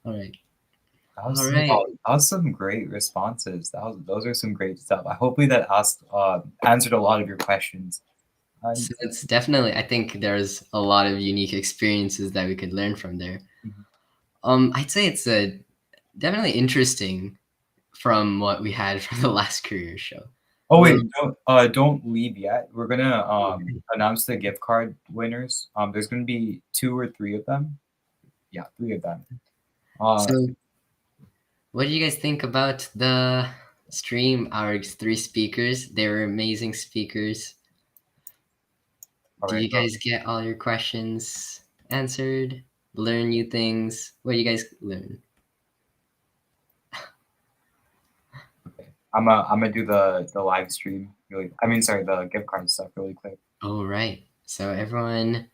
[SPEAKER 1] All right.
[SPEAKER 2] That was,
[SPEAKER 1] All right.
[SPEAKER 2] that was some great responses. Those are some great stuff. I hopefully that answered a lot of your questions.
[SPEAKER 1] So it's definitely, I think there's a lot of unique experiences that we could learn from there. I'd say it's definitely interesting from what we had from the last career show.
[SPEAKER 2] Oh wait, don't leave yet. We're gonna announce the gift card winners. There's gonna be 2 or 3 of them. Yeah, 3 of them.
[SPEAKER 1] So what do you guys think about the stream? Our 3 speakers, they were amazing speakers.
[SPEAKER 2] All
[SPEAKER 1] Do
[SPEAKER 2] right,
[SPEAKER 1] you guys get all your questions answered? Learn new things? What do you guys learn?
[SPEAKER 2] okay. I'm gonna do the live stream the gift card stuff really quick.
[SPEAKER 1] Oh, right. So everyone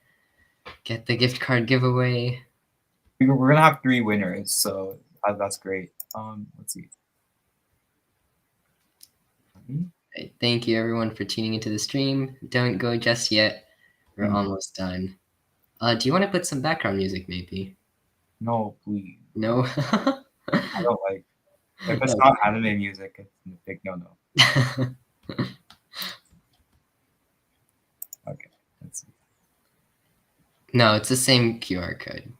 [SPEAKER 1] get the gift card giveaway.
[SPEAKER 2] We're gonna have 3 winners, so that's great. Let's see.
[SPEAKER 1] Right, thank you everyone for tuning into the stream. Don't go just yet. We're almost done. Do you want to put some background music maybe?
[SPEAKER 2] No, please.
[SPEAKER 1] No?
[SPEAKER 2] I don't like. If it's
[SPEAKER 1] Okay.
[SPEAKER 2] not anime music, it's a big no. Okay, let's see.
[SPEAKER 1] No, it's the same QR code.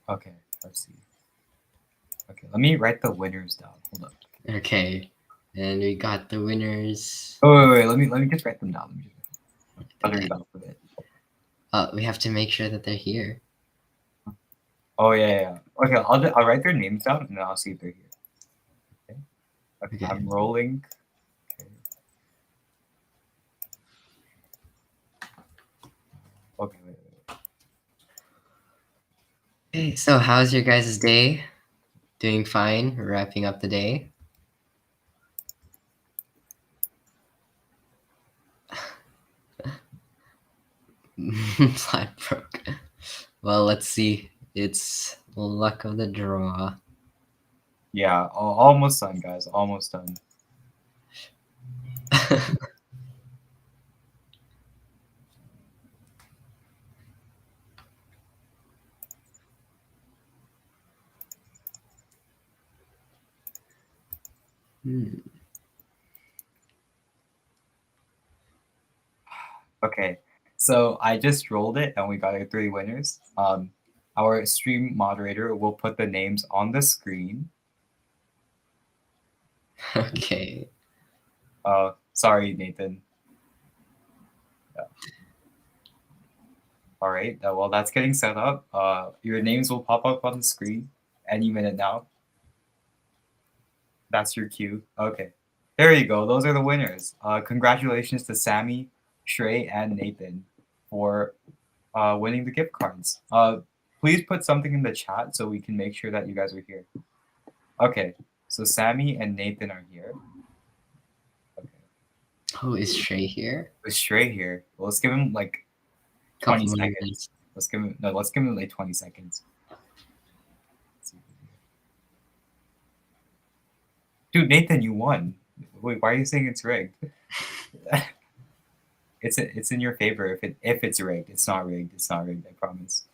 [SPEAKER 2] Okay, let's see. Okay, let me write the winners down. Hold up.
[SPEAKER 1] Okay, and we got the winners.
[SPEAKER 2] Oh wait. Let me just write them down.
[SPEAKER 1] We have to make sure that they're here.
[SPEAKER 2] Oh yeah. Okay, I'll write their names down and then I'll see if they're here. Okay. I'm rolling. Okay.
[SPEAKER 1] Okay, so how's your guys' day? Doing fine? Wrapping up the day? Flat broke. Well, let's see. It's luck of the draw.
[SPEAKER 2] Yeah, almost done, guys. Almost done. Okay, so I just rolled it and we got our 3 winners. Our stream moderator will put the names on the screen.
[SPEAKER 1] Okay.
[SPEAKER 2] Sorry, Nathan. Yeah. All right, well, that's getting set up. Your names will pop up on the screen any minute now. That's your cue. Okay, there you go. Those are the winners. Congratulations to Sammy, Shrey, and Nathan for winning the gift cards. Please put something in the chat so we can make sure that you guys are here. Okay, so Sammy and Nathan are here. Okay.
[SPEAKER 1] Oh, is Shrey here?
[SPEAKER 2] With Shrey here, well, let's give him like 20 seconds. Let's give him like 20 seconds. Dude, Nathan, you won. Wait, why are you saying it's rigged? It's in your favor if it's rigged. It's not rigged. It's not rigged. I promise.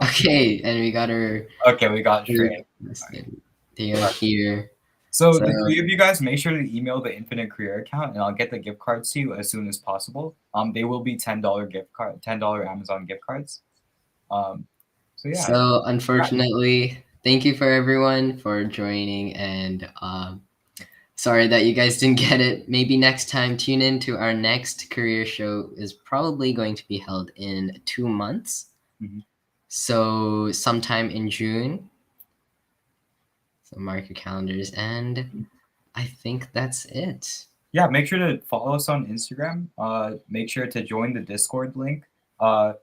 [SPEAKER 1] Okay, and we got our.
[SPEAKER 2] Okay, we got Shrey.
[SPEAKER 1] They are here.
[SPEAKER 2] So the 3 of you guys, make sure to email the Infinite Career account, and I'll get the gift cards to you as soon as possible. They will be $10 gift card, $10 Amazon gift cards. So yeah.
[SPEAKER 1] So unfortunately, thank you for everyone for joining, and sorry that you guys didn't get it. Maybe next time, tune in to our next career show. Is probably going to be held in 2 months.
[SPEAKER 2] Mm-hmm.
[SPEAKER 1] So sometime in June. So mark your calendars, and I think that's it.
[SPEAKER 2] Yeah, make sure to follow us on Instagram. Make sure to join the Discord link. I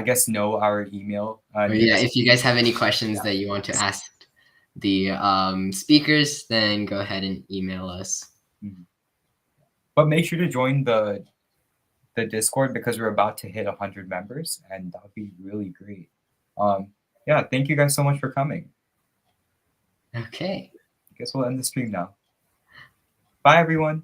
[SPEAKER 2] guess know our email.
[SPEAKER 1] Yeah, if you guys have any questions that you want to ask the speakers, then go ahead and email us.
[SPEAKER 2] Mm-hmm. But make sure to join the Discord because we're about to hit 100 members, and that would be really great. Yeah, thank you guys so much for coming.
[SPEAKER 1] Okay.
[SPEAKER 2] I guess we'll end the stream now. Bye, everyone.